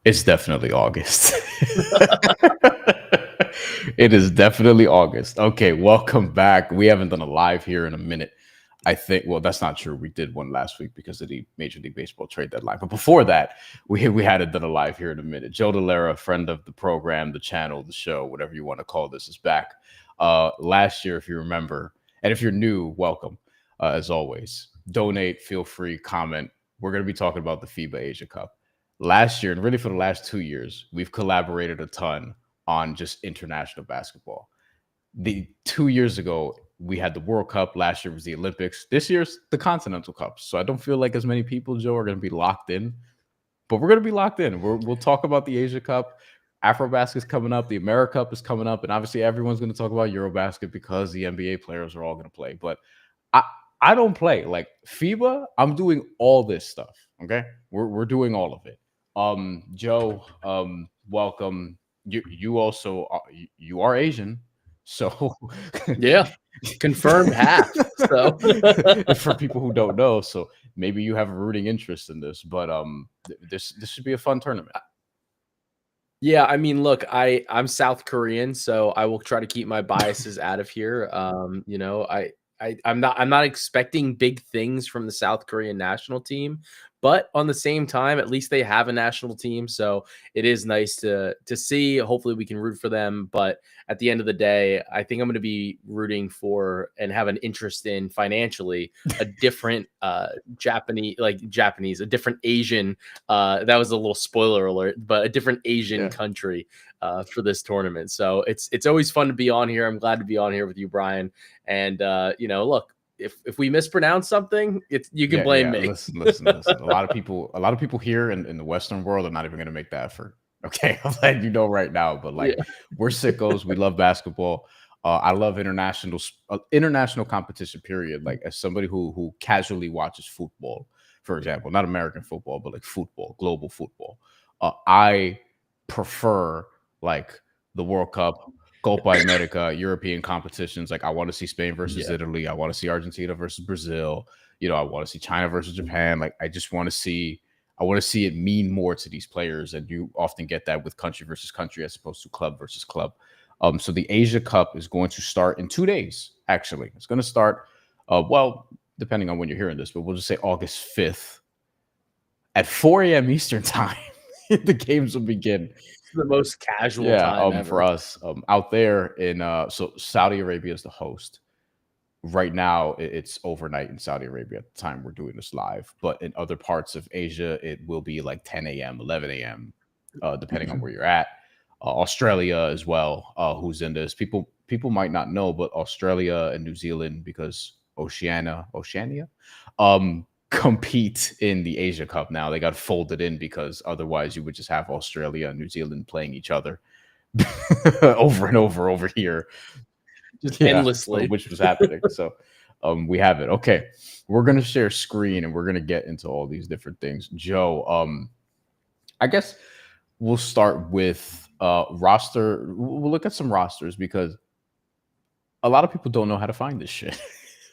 It's definitely August. It is definitely August. Okay, welcome back. We haven't done a live here in a minute. I think, well, that's not true. We did one last week because of the Major League Baseball trade deadline. But before that, we hadn't done a live here in a minute. Joe Dellera, friend of the program, the channel, the show, whatever you want to call this, is back. Last year, if you remember, and if you're new, welcome. As always, donate, feel free, comment. We're going to be talking about the FIBA Asia Cup. Last year, and really for the last 2 years, we've collaborated a ton on just international basketball. The 2 years ago, we had the World Cup. Last year was the Olympics. This year's the Continental Cup. So I don't feel like as many people, Joe, are going to be locked in, but we're going to be locked in. We'll talk about the Asia Cup. Afrobasket is coming up. The America Cup is coming up. And obviously, everyone's going to talk about Eurobasket because the NBA players are all going to play. But I, I don't play. Like FIBA, I'm doing all this stuff. Okay. We're doing all of it. Joe, welcome. You also you are Asian. So Yeah, confirmed half. So for people who don't know, so maybe you have a rooting interest in this, but this should be a fun tournament. yeah, I mean, look, I'm South Korean, so I will try to keep my biases out of here. I'm not expecting big things from the South Korean national team, but on the same time, at least they have a national team, so it is nice to see. Hopefully, we can root for them, but at the end of the day, I think I'm going to be rooting for and have an interest in financially a different Japanese, a different Asian. That was a little spoiler alert, but a different Asian country for this tournament. So it's always fun to be on here. I'm glad to be on here with you, Brian. And look, if we mispronounce something, you can blame me. Listen. A lot of people here in the Western world are not even going to make that effort. Okay, I'm letting you know right now. But we're sickos. We love basketball. I love international competition. Period. Like as somebody who casually watches football, for example, not American football, but like football, global football. I prefer like the World Cup, Copa America, European competitions. Like I want to see Spain versus Italy. I want to see Argentina versus Brazil. I want to see China versus Japan. Like I just want to see. I want to see it mean more to these players, and you often get that with country versus country as opposed to club versus club. So the Asia Cup is going to start in 2 days. Actually, it's going to start. Depending on when you're hearing this, but we'll just say August 5th at 4 a.m. Eastern time. The games will begin. The most casual time ever. For us out there in so Saudi Arabia is the host. Right now it's overnight in Saudi Arabia at the time we're doing this live, but in other parts of Asia it will be like 10 a.m 11 a.m depending on where you're at. Australia as well, who's in this. People might not know, but Australia and New Zealand, because Oceania compete in the Asia Cup now. They got folded in because otherwise you would just have Australia and New Zealand playing each other over and over here. Just endlessly. Which was happening. So we have it. Okay. We're going to share screen and we're going to get into all these different things. Joe, I guess we'll start with roster. We'll look at some rosters because a lot of people don't know how to find this shit.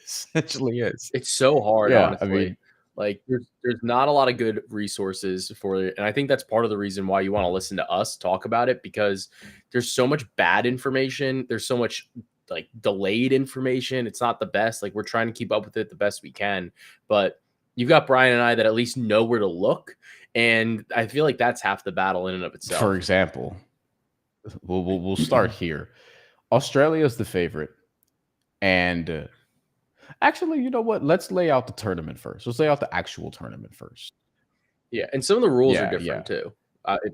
Essentially is. It's so hard, honestly. I mean, like there's not a lot of good resources for it. And I think that's part of the reason why you want to listen to us talk about it, because there's so much bad information. There's so much like delayed information. It's not the best. Like we're trying to keep up with it the best we can, but you've got Brian and I that at least know where to look. And I feel like that's half the battle in and of itself. For example, we'll start here. Australia is the favorite. And actually, you know what? Let's lay out the tournament first. Let's lay out the actual tournament first. Yeah, and some of the rules are different too.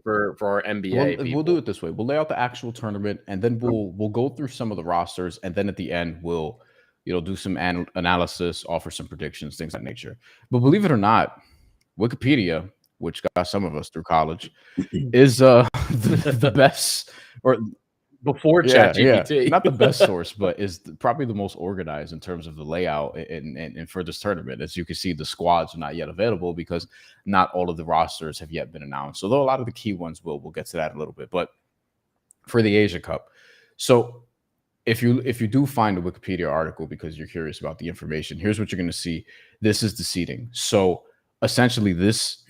For our NBA, we'll do it this way. We'll lay out the actual tournament, and then we'll go through some of the rosters, and then at the end we'll do some analysis, offer some predictions, things of that nature. But believe it or not, Wikipedia, which got some of us through college, is the best, or before ChatGPT. Not the best source, but is probably the most organized in terms of the layout and for this tournament. As you can see, the squads are not yet available because not all of the rosters have yet been announced. Although a lot of the key ones we'll get to that in a little bit. But for the Asia Cup, so if you do find a Wikipedia article because you're curious about the information, here's what you're going to see. This is the seeding. So essentially, this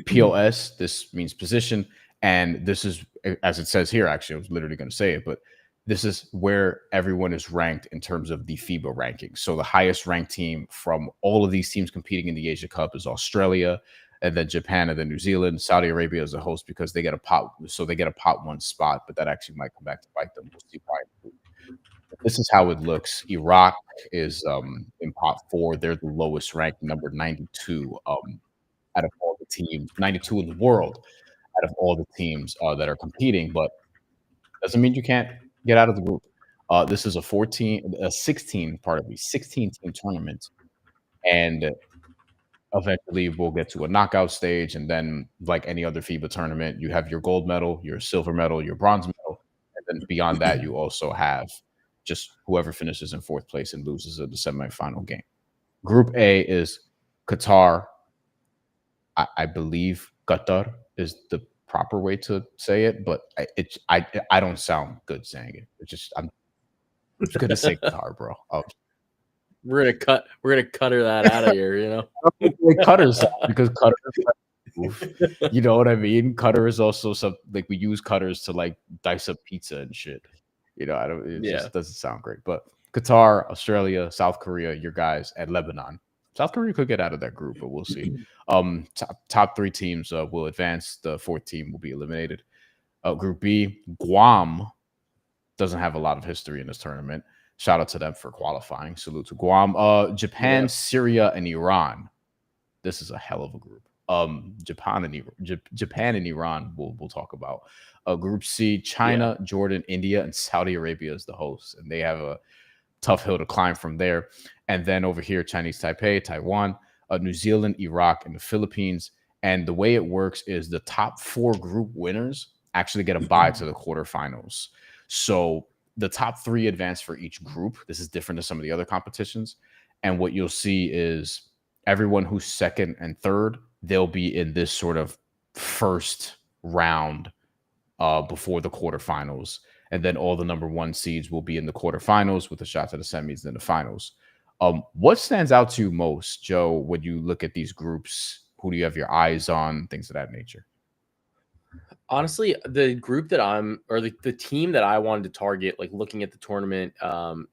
POS, this means position, And this is, as it says here, actually, I was literally going to say it, but this is where everyone is ranked in terms of the FIBA rankings. So the highest ranked team from all of these teams competing in the Asia Cup is Australia, and then Japan, and then New Zealand. Saudi Arabia is a host because they get a pot, so they get a pot one spot, but that actually might come back to bite them. We'll see why. This is how it looks. Iraq is in pot 4. They're the lowest ranked, number 92 out of all the teams, 92 in the world out of all the teams that are competing, but doesn't mean you can't get out of the group. This is a 16 team tournament, and eventually we'll get to a knockout stage, and then like any other FIBA tournament, you have your gold medal, your silver medal, your bronze medal, and then beyond that, you also have just whoever finishes in 4th place and loses at the semifinal game. Group A is Qatar. I believe Qatar is the proper way to say it, but I don't sound good saying it. It's just I'm just gonna say Qatar, bro. We're gonna cutter that out of here, you know. Cutters because cutter, you know what I mean. Cutter is also some like we use cutters to like dice up pizza and shit. You know, it just doesn't sound great. But Qatar, Australia, South Korea, your guys, and Lebanon. South Korea could get out of that group, but we'll see. Top 3 teams will advance. The 4th team will be eliminated. Group B, Guam doesn't have a lot of history in this tournament. Shout out to them for qualifying. Salute to Guam. Japan, Syria, and Iran. This is a hell of a group. Japan and Iran we'll talk about. Group C, China, Jordan, India, and Saudi Arabia is the host, and they have a tough hill to climb from there. And then over here, Chinese Taipei, Taiwan, New Zealand, Iraq, and the Philippines. And the way it works is the top 4 group winners actually get a bye to the quarterfinals. So the top 3 advance for each group. This is different than some of the other competitions. And what you'll see is everyone who's 2nd and 3rd, they'll be in this sort of first round before the quarterfinals. And then all the number 1 seeds will be in the quarterfinals with a shot to the semis and the finals. What stands out to you most, Joe, when you look at these groups? Who do you have your eyes on? Things of that nature. Honestly, the group that the team that I wanted to target, like looking at the tournament,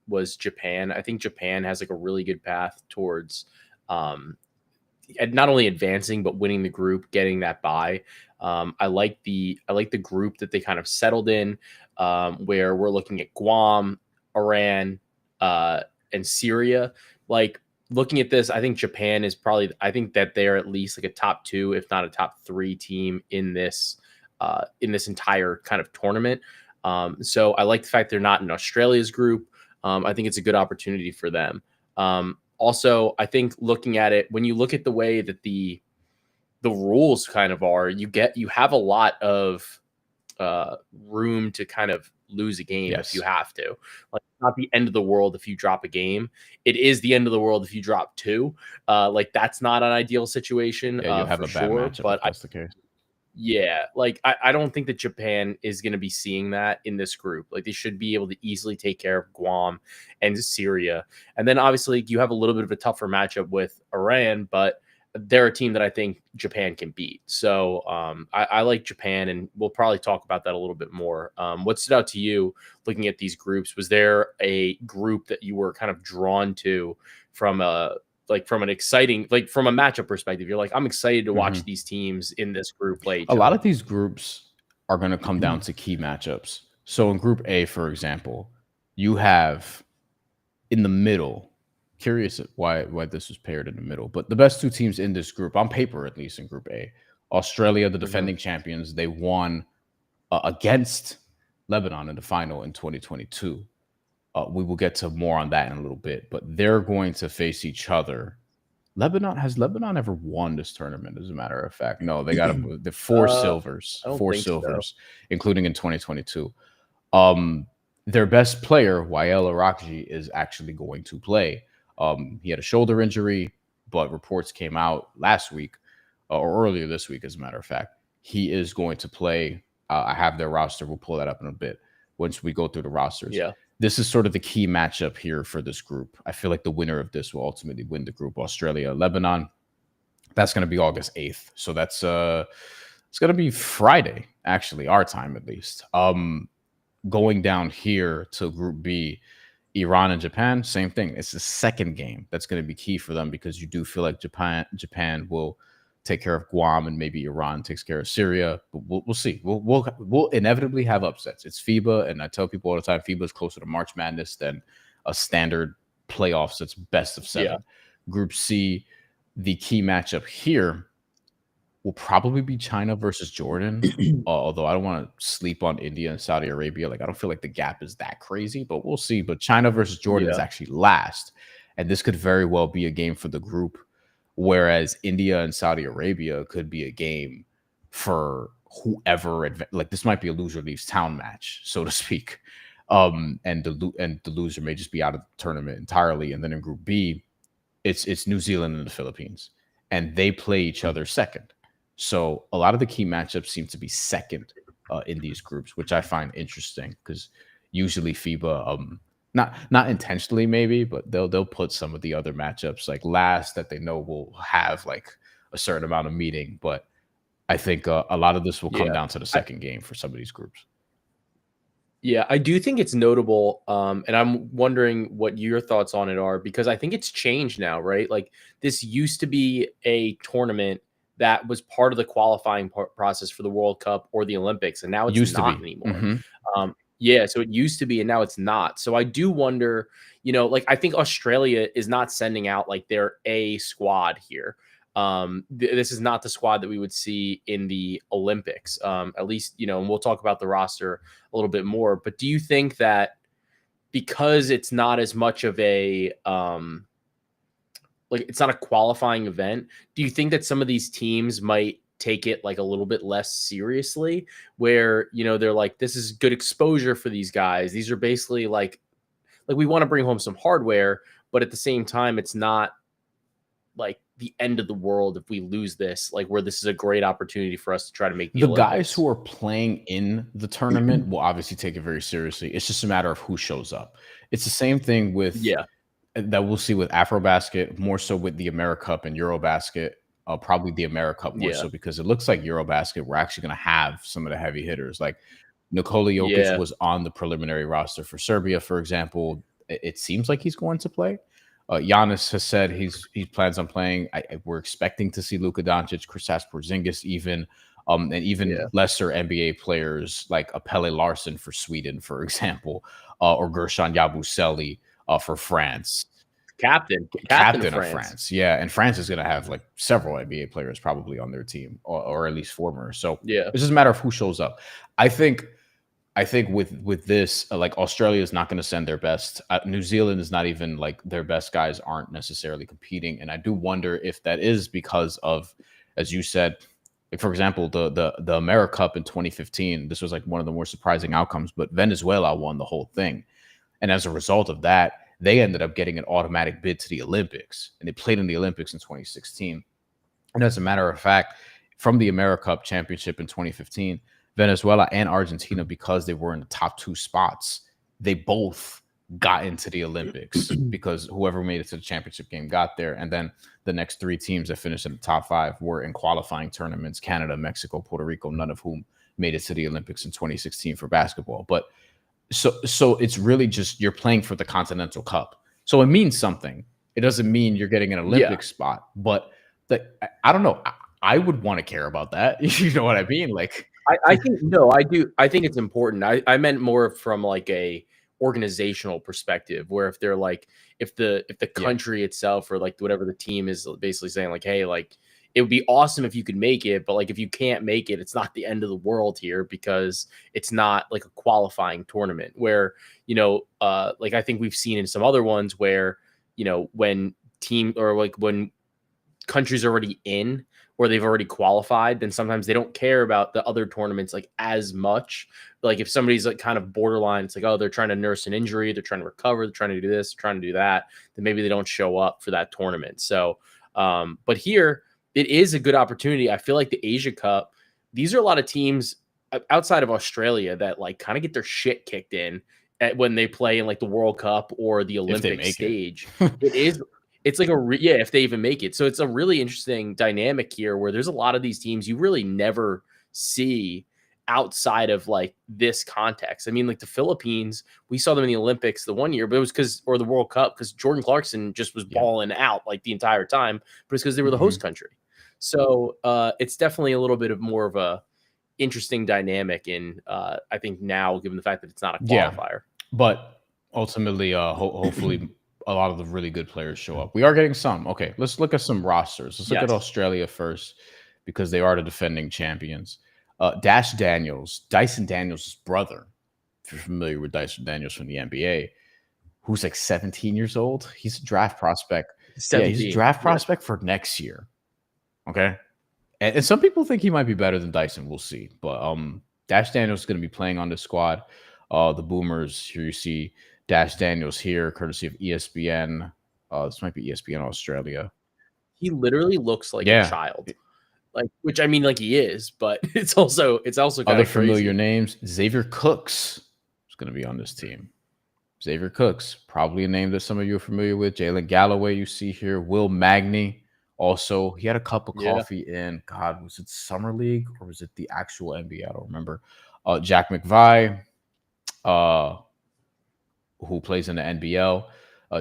was Japan. I think Japan has like a really good path towards not only advancing but winning the group, getting that bye. I like the group that they kind of settled in, where we're looking at Guam, Iran, and Syria. Like looking at this, I think Japan is I think that they're at least like a top 2, if not a top 3 team in this entire kind of tournament. So I like the fact they're not in Australia's group. I think it's a good opportunity for them. Also, I think looking at it, when you look at the way that the rules kind of are, you have a lot of room to kind of lose a game if you have to. Like, it's not the end of the world if you drop a game. It is the end of the world if you drop 2. Like, that's not an ideal situation. Yeah, you'll have a bad matchup if that's the case. Yeah, like I don't think that Japan is going to be seeing that in this group. Like, they should be able to easily take care of Guam and Syria. And then obviously you have a little bit of a tougher matchup with Iran, but they're a team that I think Japan can beat. So I like Japan, and we'll probably talk about that a little bit more. What stood out to you looking at these groups? Was there a group that you were kind of drawn to from an exciting, like from a matchup perspective? You're like, I'm excited to watch these teams in this group play. A lot of these groups are going to come down to key matchups. So in Group A, for example, you have in the middle. Curious why this was paired in the middle, but the best 2 teams in this group, on paper at least, in Group A, Australia, the defending champions, they won against Lebanon in the final in 2022. We will get to more on that in a little bit, but they're going to face each other. Has Lebanon ever won this tournament? As a matter of fact, no. They got the 4 silvers, including in 2022. Their best player, Wael Arakji, is actually going to play. He had a shoulder injury, but reports came out last week or earlier this week, as a matter of fact. He is going to play. I have their roster. We'll pull that up in a bit once we go through the rosters. Yeah. This is sort of the key matchup here for this group. I feel like the winner of this will ultimately win the group. Australia, Lebanon. That's going to be August 8th. So that's It's gonna be Friday, actually, our time at least. Going down here to Group B, Iran and Japan, same thing. It's the second game that's going to be key for them because you do feel like Japan will take care of Guam and maybe Iran takes care of Syria. But we'll see. We'll inevitably have upsets. It's FIBA, and I tell people all the time, FIBA is closer to March Madness than a standard playoffs that's best of 7. Yeah. Group C, the key matchup here will probably be China versus Jordan. Although I don't want to sleep on India and Saudi Arabia. Like, I don't feel like the gap is that crazy, but we'll see. But China versus Jordan is actually last. And this could very well be a game for the group. Whereas India and Saudi Arabia could be a game for whoever. Like, this might be a loser leaves town match, so to speak. And the loser may just be out of the tournament entirely. And then in Group B, it's New Zealand and the Philippines. And they play each other second. So a lot of the key matchups seem to be second in these groups, which I find interesting because usually FIBA, not intentionally maybe, but they'll put some of the other matchups like last that they know will have like a certain amount of meeting. But I think a lot of this will come down to the second game for some of these groups. Yeah, I do think it's notable, and I'm wondering what your thoughts on it are because I think it's changed now, right? Like this used to be a tournament that was part of the qualifying process for the World Cup or the Olympics, and now it's not anymore. Mm-hmm. Yeah, so it used to be, and now it's not. So I do wonder, like I think Australia is not sending out like their A squad here. This is not the squad that we would see in the Olympics, at least, and we'll talk about the roster a little bit more. But do you think that because it's not as much of a like it's not a qualifying event, do you think that some of these teams might take it like a little bit less seriously where, they're like, this is good exposure for these guys. These are basically like we want to bring home some hardware, but at the same time, it's not like the end of the world if we lose this, like where this is a great opportunity for us to try to make the Olympics. Guys who are playing in the tournament will obviously take it very seriously. It's just a matter of who shows up. It's the same thing with that we'll see with Afrobasket, more so with the AmeriCup and Eurobasket. Probably the AmeriCup more so because it looks like Eurobasket, we're actually going to have some of the heavy hitters. Like Nikola Jokic was on the preliminary roster for Serbia, for example. It seems like he's going to play. Giannis has said he plans on playing. We're expecting to see Luka Doncic, Kristaps Porzingis, even and even lesser NBA players like Pelle Larsson for Sweden, for example, or Gershon Yabusele for France. Captain of France. Yeah, and France is going to have like several NBA players probably on their team, or at least former. So it's just a matter of who shows up. I think with this, like Australia is not going to send their best. New Zealand is not even like their best guys aren't necessarily competing, and I do wonder if that is because of, as you said, like for example, the AmeriCup in 2015. This was like one of the more surprising outcomes, but Venezuela won the whole thing, and as a result of that, they ended up getting an automatic bid to the Olympics, and they played in the Olympics in 2016. And as a matter of fact, from the AmeriCup championship in 2015. Venezuela and Argentina, because they were in the top 2 spots, they both got into the Olympics because whoever made it to the championship game got there. And then the next 3 teams that finished in the top 5 were in qualifying tournaments: Canada, Mexico, Puerto Rico, none of whom made it to the Olympics in 2016 for basketball. But so it's really just you're playing for the Continental Cup. So it means something. It doesn't mean you're getting an Olympic spot, but I don't know. I would want to care about that. You know what I mean? Like, I think no, I do. I think it's important. I meant more from like a organizational perspective, where if they're like, if the country itself or like whatever the team is basically saying like, hey, like it would be awesome if you could make it, but like if you can't make it, it's not the end of the world here because it's not like a qualifying tournament where, like I think we've seen in some other ones where, when team or like when countries are already in or they've already qualified, then sometimes they don't care about the other tournaments like as much. Like if somebody's like kind of borderline, it's like, oh, they're trying to nurse an injury, they're trying to recover, they're trying to do this, trying to do that, then maybe they don't show up for that tournament. So, but here it is a good opportunity. I feel like the Asia Cup, these are a lot of teams outside of Australia that like kind of get their shit kicked in when they play in like the World Cup or the Olympic stage. It's like if they even make it. So it's a really interesting dynamic here where there's a lot of these teams you really never see outside of like this context. I mean, like the Philippines, we saw them in the Olympics the one year, but it was or the World Cup, because Jordan Clarkson just was balling out like the entire time, but it's because they were the host country. So it's definitely a little bit of more of a interesting dynamic in I think now, given the fact that it's not a qualifier. But ultimately, hopefully a lot of the really good players show up. We are getting some. Okay, let's look at some rosters. Let's look at Australia first, because they are the defending champions. Dyson Daniels' brother, if you're familiar with Dyson Daniels from the NBA, who's like 17 years old. He's a draft prospect. 17. Yeah, he's a draft prospect for next year. Okay. And some people think he might be better than Dyson. We'll see. But Dash Daniels is going to be playing on this squad. The Boomers, here you see Dash Daniels here, courtesy of ESPN. This might be ESPN Australia. He literally looks like a child. Like, which I mean, like he is, but it's also kind other of familiar names. Xavier Cooks is going to be on this team. Xavier Cooks, probably a name that some of you are familiar with. Jalen Galloway, you see here. Will Magny, also, he had a cup of coffee in, God, was it Summer League or was it the actual NBA? I don't remember. Jack McVie, who plays in the NBL.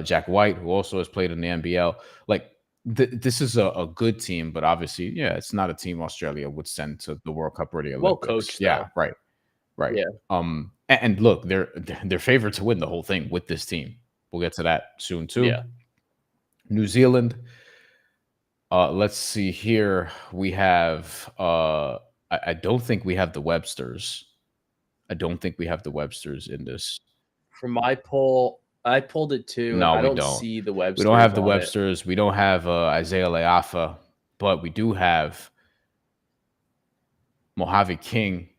Jack White, who also has played in the NBL. Like, this is a good team, but obviously, it's not a team Australia would send to the World Cup or the Olympics. Well coached, yeah, though. right. Yeah. And look, they're favored to win the whole thing with this team. We'll get to that soon too. Yeah. New Zealand. Let's see here. We have. I don't think we have the Websters. I don't think we have the Websters in this. From my poll, I pulled it too. No, I we don't see the Websters. We don't have the Websters. We don't have Isaiah Leafa, but we do have Mojave King,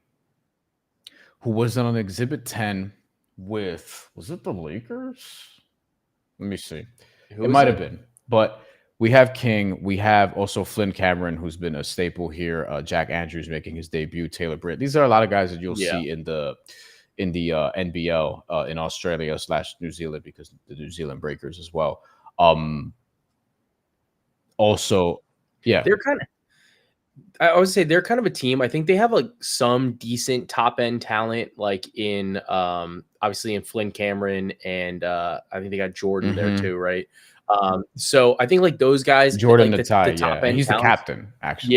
who was on Exhibit 10 with, was it the Lakers? Let me see. It might have been, but we have King. We have also Flynn Cameron, who's been a staple here. Jack Andrews making his debut. Taylor Britt. These are a lot of guys that you'll see in the NBL in Australia / New Zealand, because the New Zealand Breakers as well. Also, they're kind of. I would say they're kind of a team. I think they have like some decent top end talent, like in obviously in Flynn Cameron, and I think they got Jordan there too, right? So I think like those guys, Jordan like the top end, he's the captain actually.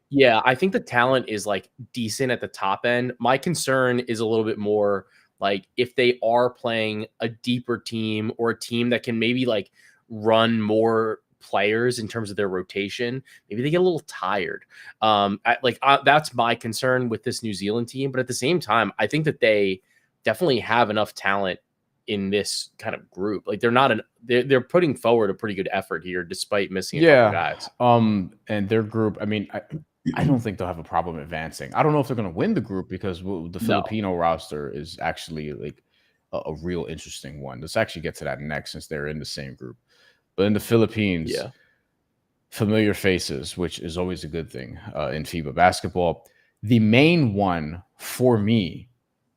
Yeah, I think the talent is like decent at the top end. My concern is a little bit more like if they are playing a deeper team or a team that can maybe like run more players in terms of their rotation, maybe they get a little tired. That's my concern with this New Zealand team. But at the same time, I think that they definitely have enough talent in this kind of group. Like they're putting forward a pretty good effort here, despite missing a couple guys. And their group, I mean, I don't think they'll have a problem advancing. I don't know if they're going to win the group, because the Filipino roster is actually like a real interesting one. Let's actually get to that next, since they're in the same group. But in the Philippines, familiar faces, which is always a good thing in FIBA basketball. The main one for me,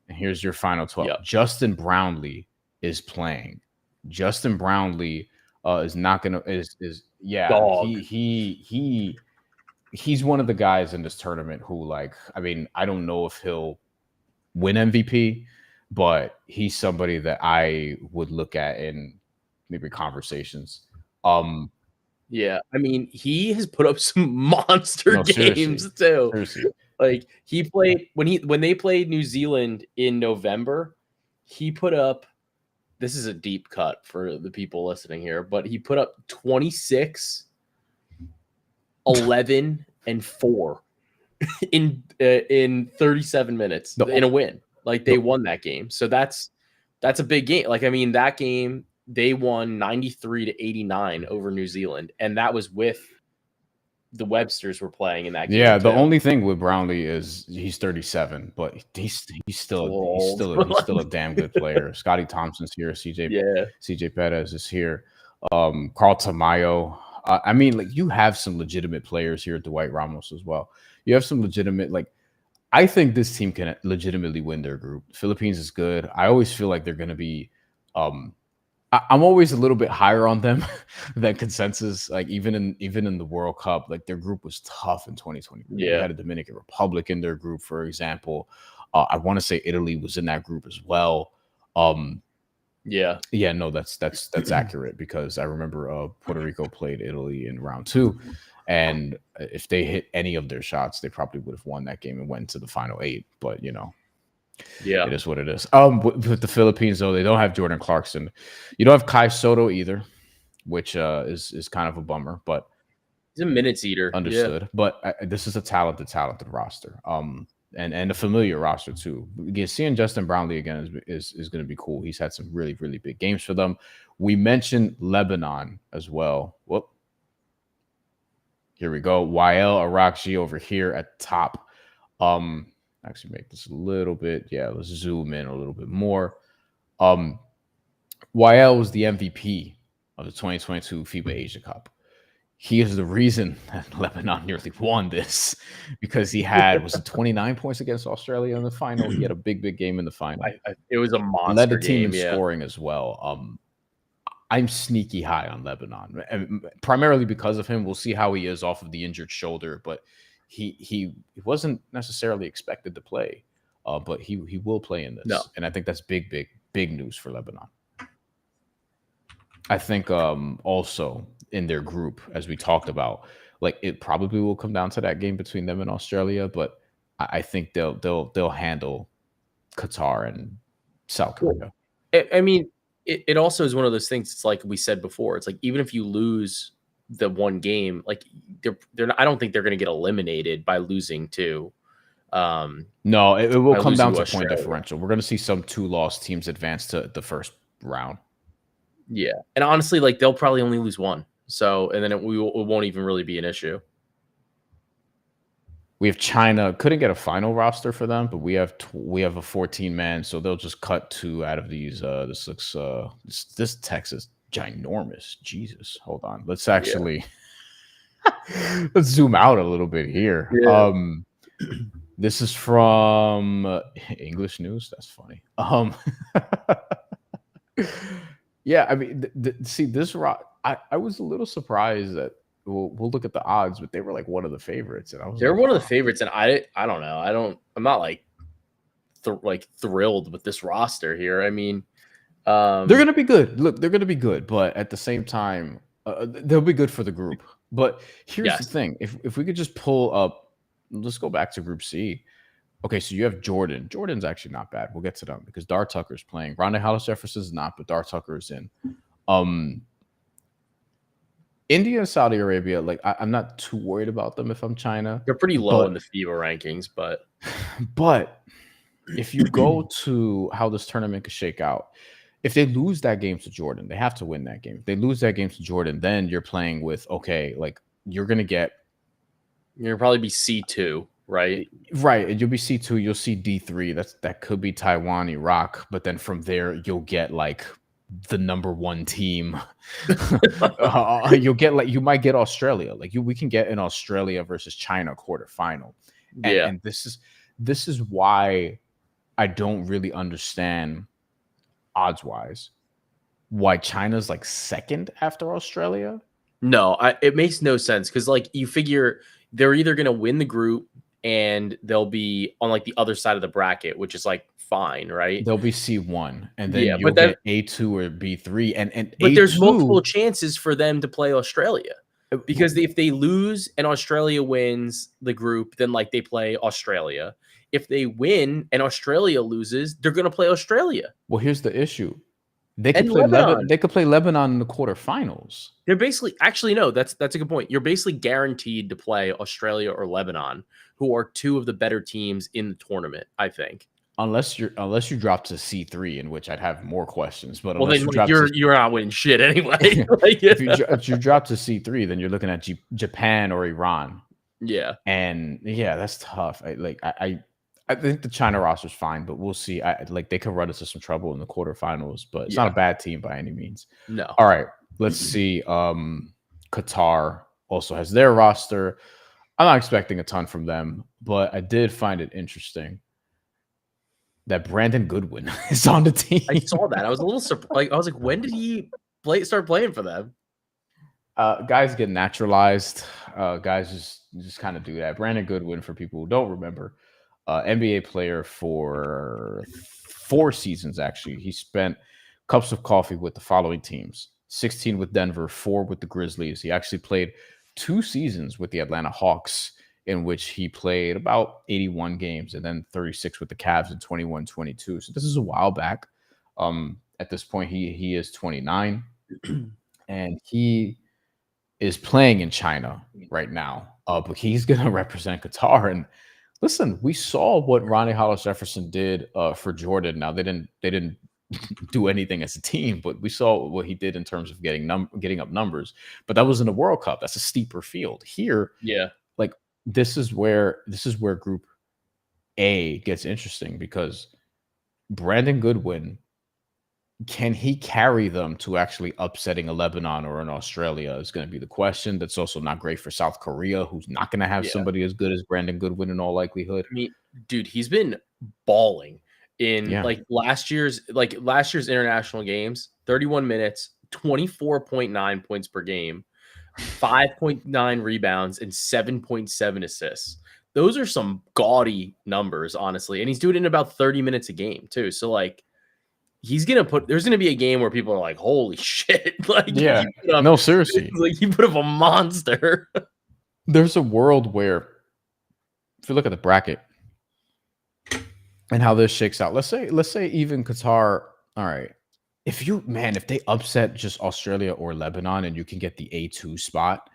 and here's your final 12. Justin Brownlee is playing. Justin Brownlee is not gonna he's one of the guys in this tournament who, like, I mean, I don't know if he'll win MVP, but he's somebody that I would look at in maybe conversations. Yeah, I mean, he has put up some monster games too. Seriously. Like he played when they played New Zealand in November, he put up, this is a deep cut for the people listening here, but he put up 26, 11, and 4 in 37 minutes in a win. Like they won that game. So that's a big game. Like, I mean, that game they won 93-89 over New Zealand, and that was with the Websters were playing in that game. Yeah, the only thing with Brownlee is he's 37, but he's still a damn good player. Scotty Thompson's here, CJ Perez is here, Carl Tamayo. I mean, like, you have some legitimate players here at Dwight Ramos as well. You have some legitimate, like, I think this team can legitimately win their group. Philippines is good. I always feel like they're going to be I'm always a little bit higher on them than consensus. Like even in the World Cup, like their group was tough in 2024. They Yeah. had a Dominican Republic in their group, for example. I want to say Italy was in that group as well. Yeah. Yeah, no, that's accurate because I remember Puerto Rico played Italy in round 2, and if they hit any of their shots, they probably would have won that game and went to the final 8. But Yeah. it is what it is. With the Philippines though, they don't have Jordan Clarkson. You don't have Kai Soto either, which is kind of a bummer, but he's a minutes eater. understood. Yeah. But this is a talented roster. And a familiar roster too. Again, seeing Justin Brownlee again is going to be cool. He's had some really, really big games for them. We mentioned Lebanon as well. Whoop. Here we go. Wael Arakji over here at top. Actually make this a little bit. Yeah, let's zoom in a little bit more. Wael was the MVP of the 2022 FIBA Asia Cup. He is the reason that Lebanon nearly won this because he had, was it 29 points against Australia in the final? He had a big game in the final. It was a monster Led the team game, in scoring as well. I'm sneaky high on Lebanon, and primarily because of him. We'll see how he is off of the injured shoulder, but he wasn't necessarily expected to play, but he will play in this. No. And I think that's big news for Lebanon. I think also in their group, as we talked about, like it probably will come down to that game between them and Australia, but I think they'll handle Qatar and South Korea. I mean, it also is one of those things. It's like we said before. It's like even if you lose the one game, like they're not, I don't think they're going to get eliminated by losing to. No, it will come down to point differential. We're going to see some 2-loss teams advance to the first round. Yeah, and honestly, like they'll probably only lose one. So, and then it won't even really be an issue. We have China. Couldn't get a final roster for them, but we have a 14-man, so they'll just cut 2 out of these. This looks this text is ginormous. Jesus, hold on. Let's actually let's zoom out a little bit here. Yeah. This is from English News. That's funny. Yeah, I mean, see this rock. I was a little surprised that we'll look at the odds, but they were like one of the favorites, and I was they're one of the favorites, and I don't know. I'm not like thrilled with this roster here. I mean, they're gonna be good. Look, they're gonna be good, but at the same time, they'll be good for the group. But here's the thing: if we could just pull up, let's go back to Group C. Okay, so you have Jordan. Jordan's actually not bad. We'll get to them because Dar Tucker's playing. Rondae Hollis-Jefferson's not, but Dar Tucker is in. India and Saudi Arabia, like I'm not too worried about them if I'm China. They're pretty low in the FIBA rankings, but if you go to how this tournament could shake out, if they lose that game to Jordan, they have to win that game. If they lose that game to Jordan, then you're playing with like you're gonna probably be C2. Right. And you'll be C2, you'll see D3. That could be Taiwan, Iraq, but then from there you'll get like the number 1 team. You'll get like you might get Australia. Like we can get an Australia versus China quarterfinal. And this is why I don't really understand odds wise why China's like second after Australia. No, it makes no sense because like you figure they're either going to win the group and they'll be on like the other side of the bracket, which is like fine, right? They'll be C1, and then you'll get A2 or B3, and but there's multiple chances for them to play Australia because if they lose and Australia wins the group, then like they play Australia. If they win and Australia loses, they're going to play Australia. Well, here's the issue. They could play Lebanon. They could play Lebanon in the quarterfinals. They're basically no. That's a good point. You're basically guaranteed to play Australia or Lebanon, who are 2 of the better teams in the tournament. I think, unless you drop to C3, in which I'd have more questions. But then you're not winning shit anyway. If you drop to C3, then you're looking at Japan or Iran. Yeah, and that's tough. I think the China roster is fine, but we'll see. They could run into some trouble in the quarterfinals, but it's not a bad team by any means. No. All right, let's see. Qatar also has their roster. I'm not expecting a ton from them, but I did find it interesting. that Brandon Goodwin is on the team. I saw that. I was a little surprised. Like, I was like, when did he start playing for them? Guys get naturalized. Guys just kind of do that. Brandon Goodwin, for people who don't remember, NBA player for 4 seasons, actually. He spent cups of coffee with the following teams: 16 with Denver, 4 with the Grizzlies. He actually played 2 seasons with the Atlanta Hawks, in which he played about 81 games, and then 36 with the Cavs in 21-22. So this is a while back. At this point, he is 29, and he is playing in China right now. But he's going to represent Qatar. And listen, we saw what Ronnie Hollis Jefferson did for Jordan. Now they didn't do anything as a team, but we saw what he did in terms of getting up numbers. But that was in the World Cup. That's a steeper field. Here, like this is where Group A gets interesting, because Brandon Goodwin, can he carry them to actually upsetting a Lebanon or an Australia is going to be the question. That's also not great for South Korea, who's not going to have somebody as good as Brandon Goodwin in all likelihood. I mean, dude, he's been balling in like last year's international games. 31 minutes, 24.9 points per game, 5.9 rebounds, and 7.7 assists. Those are some gaudy numbers, honestly. And he's doing it in about 30 minutes a game too. So like, there's gonna be a game where people are like, holy shit. Like, no, seriously. Like, he put up a monster. There's a world where, if you look at the bracket and how this shakes out, let's say even Qatar, all right. If they upset just Australia or Lebanon and you can get the A2 spot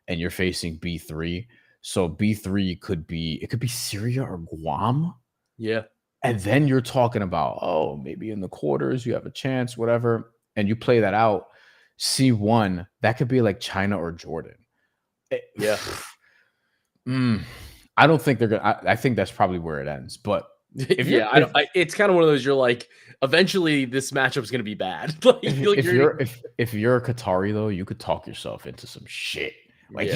and you're facing B3. So B3 could be Syria or Guam. Yeah. And then you're talking about, oh, maybe in the quarters you have a chance, whatever, and you play that out. C1, that could be like China or Jordan. Yeah. I don't think they're gonna. I think that's probably where it ends. But it's kind of one of those. You're like, eventually this matchup is gonna be bad. Like, if you're a Qatari though, you could talk yourself into some shit. Like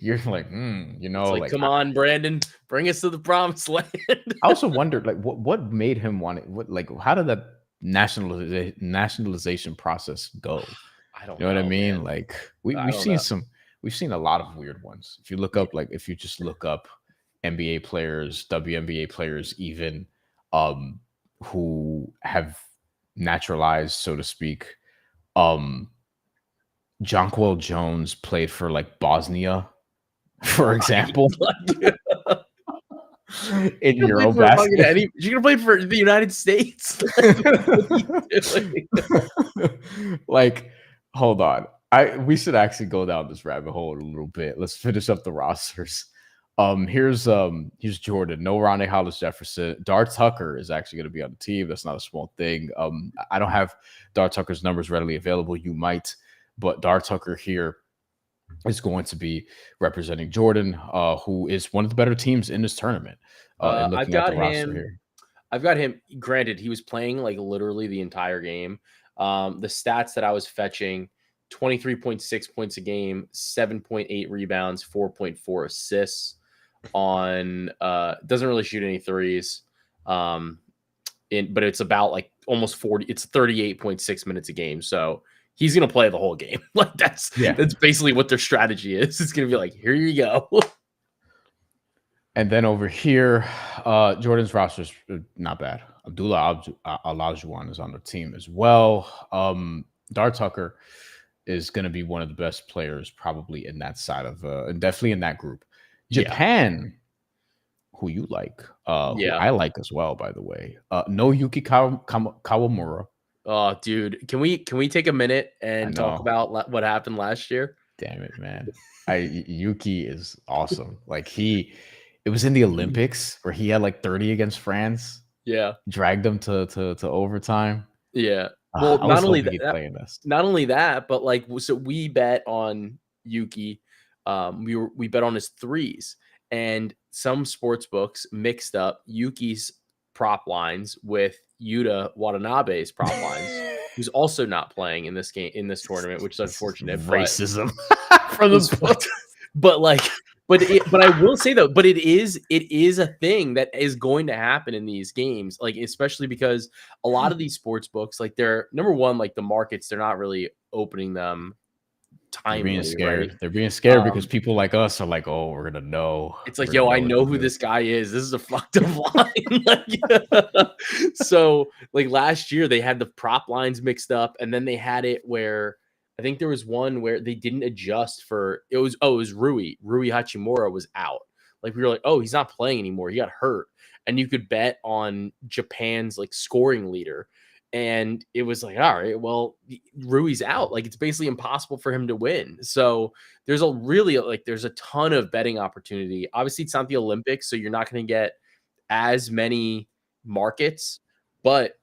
you're like, like, come on, Brandon, bring us to the promised land. I also wondered, like, what made him want it? How did that nationalization process go? I don't know what I mean. Man. Like we've seen a lot of weird ones. If you look up, like, if you just look up NBA players, WNBA players, even who have naturalized, so to speak. Jonquel Jones played for like Bosnia, for example. In Eurobasket. You're gonna play for the United States. Like, hold on. We should actually go down this rabbit hole a little bit. Let's finish up the rosters. Here's Jordan. No Ronnie Hollis Jefferson. Dar Tucker is actually going to be on the team. That's not a small thing. I don't have Dar Tucker's numbers readily available. You might. But Dar Tucker here is going to be representing Jordan, who is one of the better teams in this tournament. I've got him. Granted, he was playing like literally the entire game. The stats that I was fetching: 23.6 points a game, 7.8 rebounds, 4.4 assists. Doesn't really shoot any threes. But it's about like almost 40. It's 38.6 minutes a game. So he's going to play the whole game. Like that's basically what their strategy is. It's going to be like, here you go. And then over here, Jordan's roster is not bad. Abdullah Olajuwon is on the team as well. Dar Tucker is going to be one of the best players probably in that side of definitely in that group. Japan, who you like, who I like as well, by the way. No Yuki Kawamura. Oh, dude, can we take a minute and talk about what happened last year? Damn it, man. Yuki is awesome. Like it was in the Olympics where he had like 30 against France. Yeah. Dragged them to overtime. Yeah. Well, not only that, but like, so we bet on Yuki. We bet on his threes, and some sports books mixed up Yuki's prop lines with Yuta Watanabe's prop lines, who's also not playing in this tournament, which is unfortunate. Racism from the book. But like, But I will say though, but it is a thing that is going to happen in these games, like especially because a lot of these sports books, like they're number one, like the markets, they're not really opening them They're being timely, scared. right? They're being scared because people like us are like, oh, we're gonna know. It's like, We're gonna yo, I know know who this guy is. This is a fucked up line. Like, so, like last year, they had the prop lines mixed up, and then they had it where I think there was one where they didn't adjust for it was Rui. Rui Hachimura was out. Like we were like, oh, he's not playing anymore. He got hurt, and you could bet on Japan's like scoring leader. And it was like, all right, well, Rui's out. Like it's basically impossible for him to win. So there's there's a ton of betting opportunity. Obviously, it's not the Olympics, so you're not going to get as many markets, but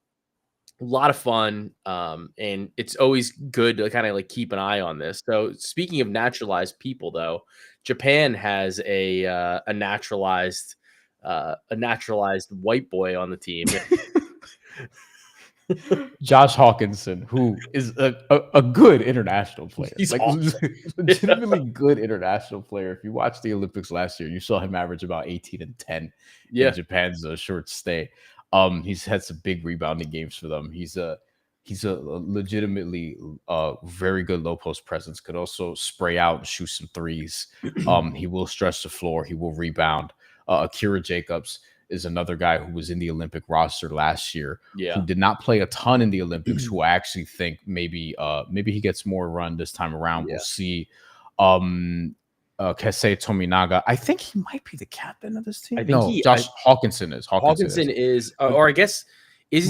a lot of fun. And it's always good to kind of like keep an eye on this. So speaking of naturalized people, though, Japan has a naturalized white boy on the team. Josh Hawkinson, who is a good international player. He's like awesome. legitimately good international player. If you watched the Olympics last year, you saw him average about 18 and 10 in Japan's short stay. He's had some big rebounding games for them. He's a legitimately very good low post presence. Could also spray out and shoot some threes. He will stretch the floor. He will rebound. Akira Jacobs is another guy who was in the Olympic roster last year, who did not play a ton in the Olympics, who I actually think maybe he gets more run this time around. We'll see. Kesei Tominaga, I think he might be the captain of this team. Josh Hawkinson is. Hawkinson is, or I guess, is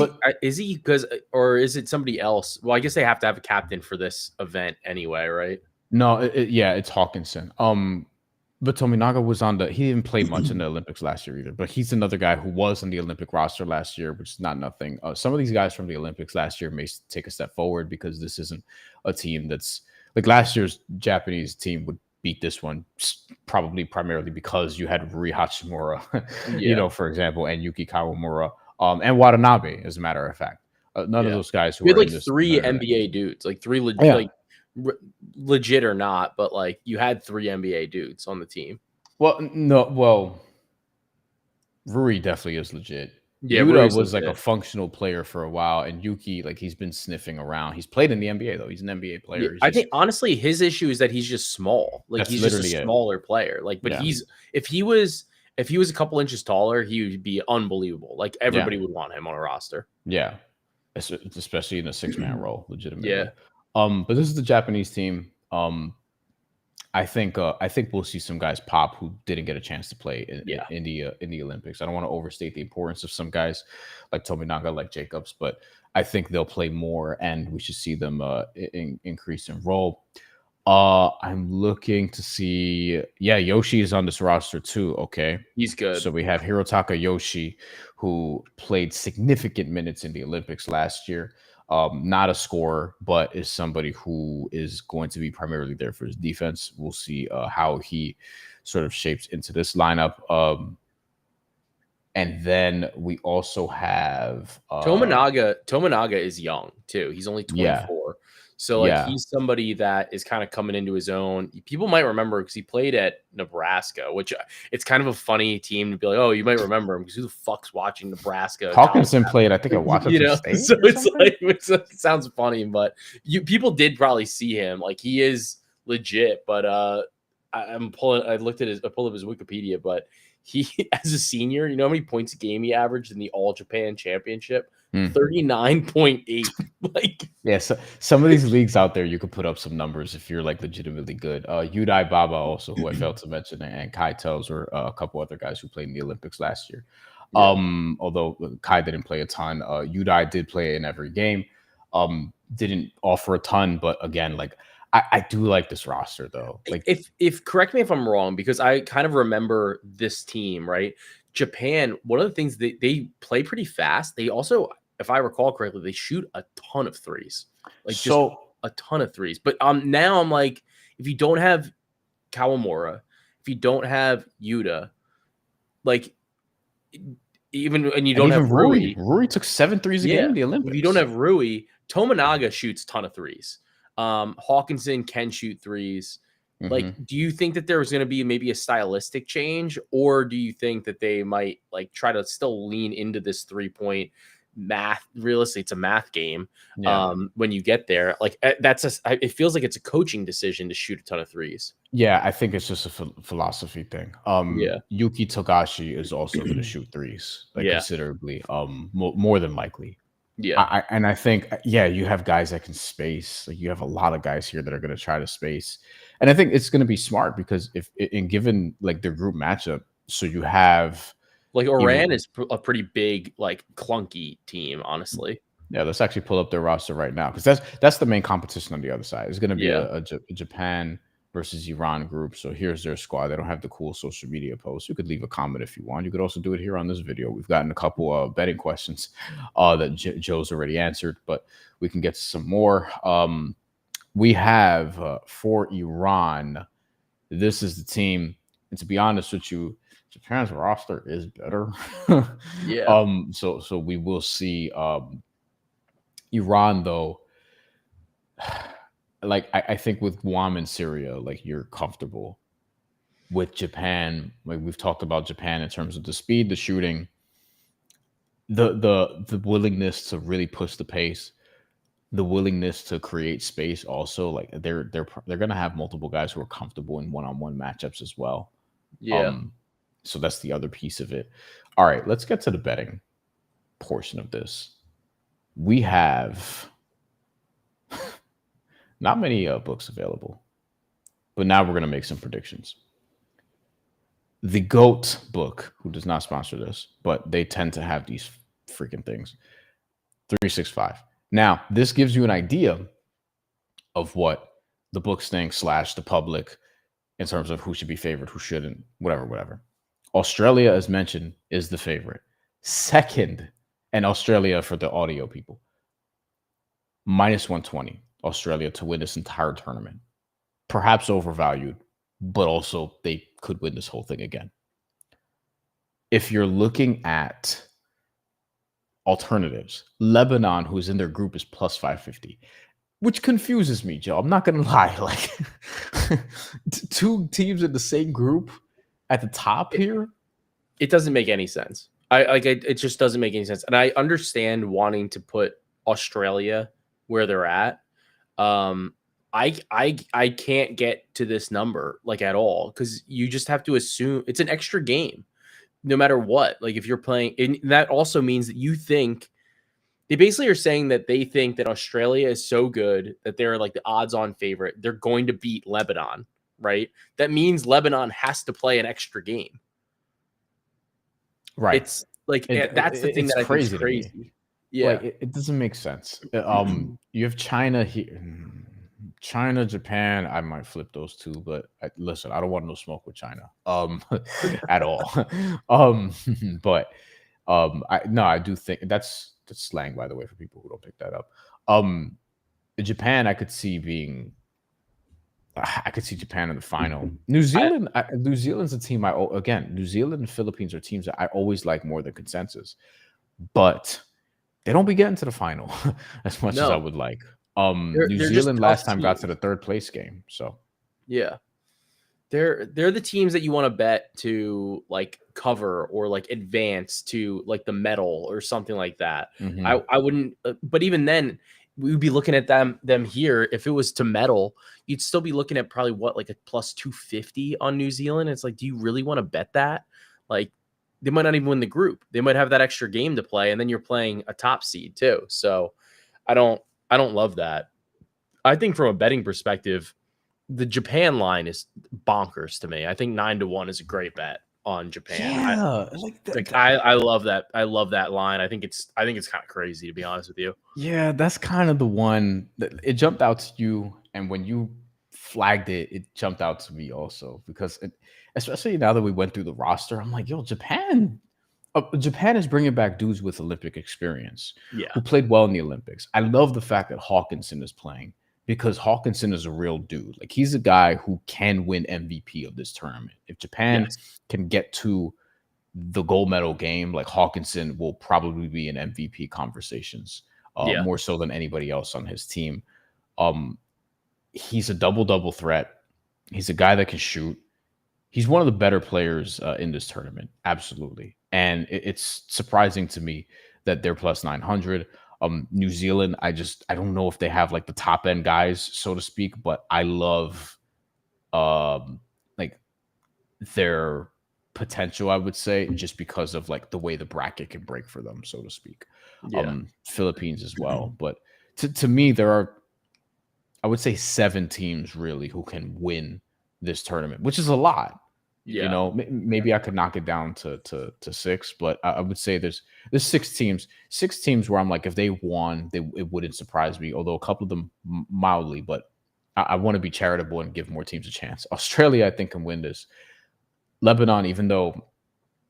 he because, or is it somebody else? Well, I guess they have to have a captain for this event anyway, right? No, it's Hawkinson. But Tominaga was he didn't play much in the Olympics last year either, but he's another guy who was on the Olympic roster last year, which is not nothing. Some of these guys from the Olympics last year may take a step forward because this isn't a team that's like last year's Japanese team would beat this one probably primarily because you had Rui Hachimura, for example, and Yuki Kawamura, and Watanabe, as a matter of fact. None of those guys who had like three NBA dudes, like three like legit or not, but like you had three NBA dudes on the team. Rui definitely is legit. Yeah, Yuta was like a functional player for a while, and Yuki, like he's been sniffing around. He's played in the NBA though. He's an NBA player. I think honestly, his issue is that he's just small. Like he's just a smaller player. Like, but if he was a couple inches taller, he would be unbelievable. Like everybody would want him on a roster. Yeah, especially in a 6-man role, legitimately. Yeah. But this is the Japanese team. I think we'll see some guys pop who didn't get a chance to play in the Olympics. I don't want to overstate the importance of some guys like Tominaga, like Jacobs, but I think they'll play more, and we should see them increase in role. I'm looking to see. Yeah, Yoshi is on this roster too. Okay, he's good. So we have Hirotaka Yoshi, who played significant minutes in the Olympics last year. Not a scorer, but is somebody who is going to be primarily there for his defense. We'll see how he sort of shapes into this lineup. And then we also have Tominaga. Tominaga is young too. He's only 24. So like he's somebody that is kind of coming into his own. People might remember because he played at Nebraska, which it's kind of a funny team to be like, oh, you might remember him because who the fuck's watching Nebraska? Hawkinson played, I think, at Washington State. So it's like it sounds funny, but people did probably see him. Like he is legit, but I pulled up his Wikipedia, but he as a senior, you know how many points a game he averaged in the All Japan Championship? 39.8. Like, yeah, so some of these leagues out there, you could put up some numbers if you're like legitimately good. Yudai Baba, also, who I failed to mention, and Kai Tells were a couple other guys who played in the Olympics last year. Although Kai didn't play a ton, Yudai did play in every game. Didn't offer a ton, but again, like I do like this roster though. Like, if correct me if I'm wrong, because I kind of remember this team, right? Japan, one of the things they play pretty fast. They also, if I recall correctly, they shoot a ton of threes, like just a ton of threes. But now I'm like, if you don't have Kawamura, if you don't have Yuta, like you don't have Rui. Rui took 7 threes a game in the Olympics. If you don't have Rui, Tominaga shoots a ton of threes. Hawkinson can shoot threes. Like, do you think that there was going to be maybe a stylistic change, or do you think that they might like try to still lean into this 3-point math? Realistically, it's a math game. Yeah. When you get there, like it feels like it's a coaching decision to shoot a ton of threes. Yeah, I think it's just a philosophy thing. Yeah. Yuki Togashi is also going to shoot threes, like Yeah. considerably, more than likely. Yeah. I think, yeah, you have guys that can space. Like you have a lot of guys here that are going to try to space, and I think it's going to be smart because if in given like their group matchup, so you have like Iran is a pretty big, like clunky team, honestly. Yeah, let's actually pull up their roster right now because that's the main competition on the other side. It's going to be a Japan versus Iran group. So here's their squad. They don't have the cool social media posts. You could leave a comment if you want. You could also do it here on this video. We've gotten a couple of betting questions that Joe's already answered, but we can get to some more. We have for Iran, this is the team. And to be honest with you, Japan's roster is better. Yeah. So we will see. Iran, though, like I think with Guam and Syria, like you're comfortable. With Japan, like we've talked about Japan in terms of the speed, the shooting, the willingness to really push the pace, the willingness to create space. Also, like they're gonna have multiple guys who are comfortable in one-on-one matchups as well. Yeah. So that's the other piece of it. All right, let's get to the betting portion of this. We have not many books available, but now we're going to make some predictions. The GOAT book, who does not sponsor this, but they tend to have these freaking things. 365. Now, this gives you an idea of what the books think / the public in terms of who should be favored, who shouldn't, whatever. Australia, as mentioned, is the favorite. Second, and Australia for the audio people, -120 Australia to win this entire tournament. Perhaps overvalued, but also they could win this whole thing again. If you're looking at alternatives, Lebanon, who's in their group, is +550, which confuses me, Joe. I'm not going to lie. Like two teams in the same group at the top here. It doesn't make any sense. It just doesn't make any sense. And I understand wanting to put Australia where they're at. I can't get to this number like at all because you just have to assume it's an extra game no matter what. Like if you're playing, and that also means that you think they basically are saying that they think that Australia is so good that they're like the odds-on favorite. They're going to beat Lebanon, right? That means Lebanon has to play an extra game. Right. It's like that's the thing that I think is crazy. Yeah, like, it doesn't make sense. You have China here, China, Japan. I might flip those two, but listen, I don't want no smoke with China, at all. But I do think that's slang, by the way, for people who don't pick that up. Japan, I could see Japan in the final. New Zealand, New Zealand's a team New Zealand and Philippines are teams that I always like more than consensus, but they don't be getting to the final as much as I would like. New Zealand last time got to the third place game, so yeah, they're the teams that you want to bet to like cover or like advance to like the medal or something like that. Mm-hmm. I wouldn't, but even then, we would be looking at them here. If it was to medal, you'd still be looking at probably what, like a +250 on New Zealand. It's like, do you really want to bet that? Like, they might not even win the group. They might have that extra game to play, and then you're playing a top seed too. So I don't love that. I think from a betting perspective, the Japan line is bonkers to me. I think 9-1 is a great bet on Japan. Yeah, I love that. I love that line. I think it's kind of crazy, to be honest with you. Yeah, that's kind of the one that it jumped out to you, and when you flagged it, it jumped out to me also because especially now that we went through the roster, I'm like, yo, Japan is bringing back dudes with Olympic experience, who played well in the Olympics. I love the fact that Hawkinson is playing because Hawkinson is a real dude. Like, he's a guy who can win MVP of this tournament. If Japan can get to the gold medal game, like, Hawkinson will probably be in MVP conversations, more so than anybody else on his team. He's a double-double threat. He's a guy that can shoot. He's one of the better players in this tournament, absolutely. And it's surprising to me that they're plus 900. New Zealand, I don't know if they have like the top end guys, so to speak, but I love like their potential, I would say, just because of like the way the bracket can break for them, so to speak. Yeah. Philippines as well. But to me, there are, I would say, 7 teams really who can win this tournament, which is a lot. You Yeah. know, maybe I could knock it down to 6, but I would say there's 6 teams where I'm like, if they won, it wouldn't surprise me. Although a couple of them mildly, but I want to be charitable and give more teams a chance. Australia, I think, can win this. Lebanon, even though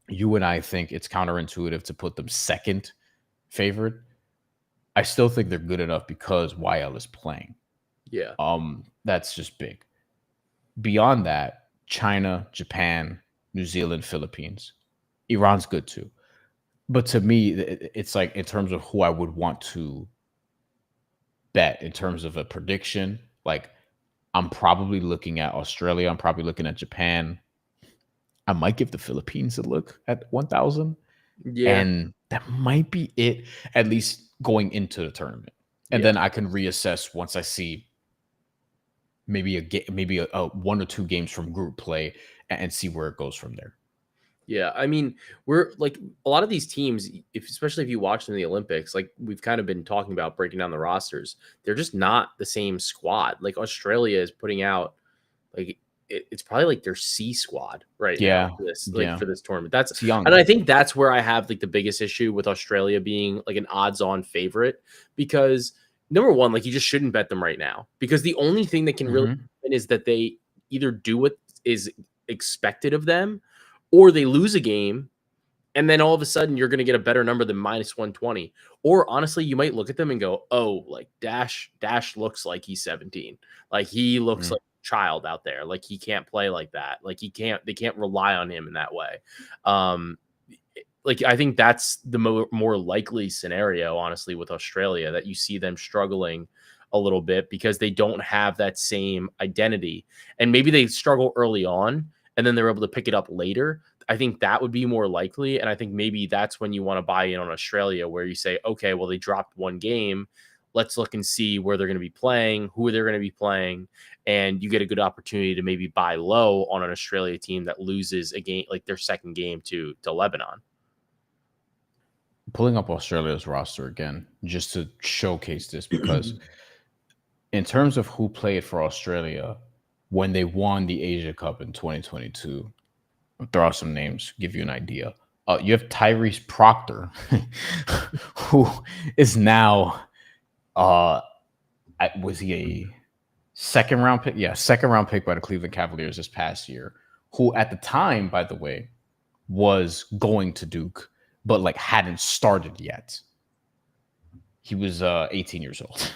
you and I think it's counterintuitive to put them second favorite, I still think they're good enough because YL is playing. Yeah. That's just big. Beyond that, China, Japan, New Zealand, Philippines. Iran's good too. But to me, it's like in terms of who I would want to bet in terms of a prediction, like I'm probably looking at Australia. I'm probably looking at Japan. I might give the Philippines a look at 1,000. Yeah. And that might be it, at least going into the tournament. And then I can reassess once I see maybe a 1 or 2 games from group play and see where it goes from there. Yeah, I mean, we're like a lot of these teams, especially if you watch them in the Olympics, like we've kind of been talking about breaking down the rosters, they're just not the same squad. Like Australia is putting out, like it's probably like their C squad right now for this, for this tournament. It's young, and I think that's where I have like the biggest issue with Australia being like an odds-on favorite, because number one, like you just shouldn't bet them right now, because the only thing that can really happen is that they either do what is expected of them, or they lose a game, and then all of a sudden you're going to get a better number than minus 120. Or honestly, you might look at them and go, oh, like Dash looks like he's 17. Like he looks like a child out there. Like he can't play like that. Like they can't rely on him in that way. Like I think that's the more likely scenario, honestly, with Australia, that you see them struggling a little bit because they don't have that same identity. And maybe they struggle early on and then they're able to pick it up later. I think that would be more likely. And I think maybe that's when you want to buy in on Australia, where you say, okay, well, they dropped one game. Let's look and see where they're going to be playing, who they're going to be playing. And you get a good opportunity to maybe buy low on an Australia team that loses a game, like their second game to Lebanon. Pulling up Australia's roster again, just to showcase this, because in terms of who played for Australia when they won the Asia Cup in 2022, I'll throw out some names, give you an idea. You have Tyrese Proctor, who is now, was he a second round pick? Yeah, second round pick by the Cleveland Cavaliers this past year, who at the time, by the way, was going to Duke, but like hadn't started yet. He was 18 years old.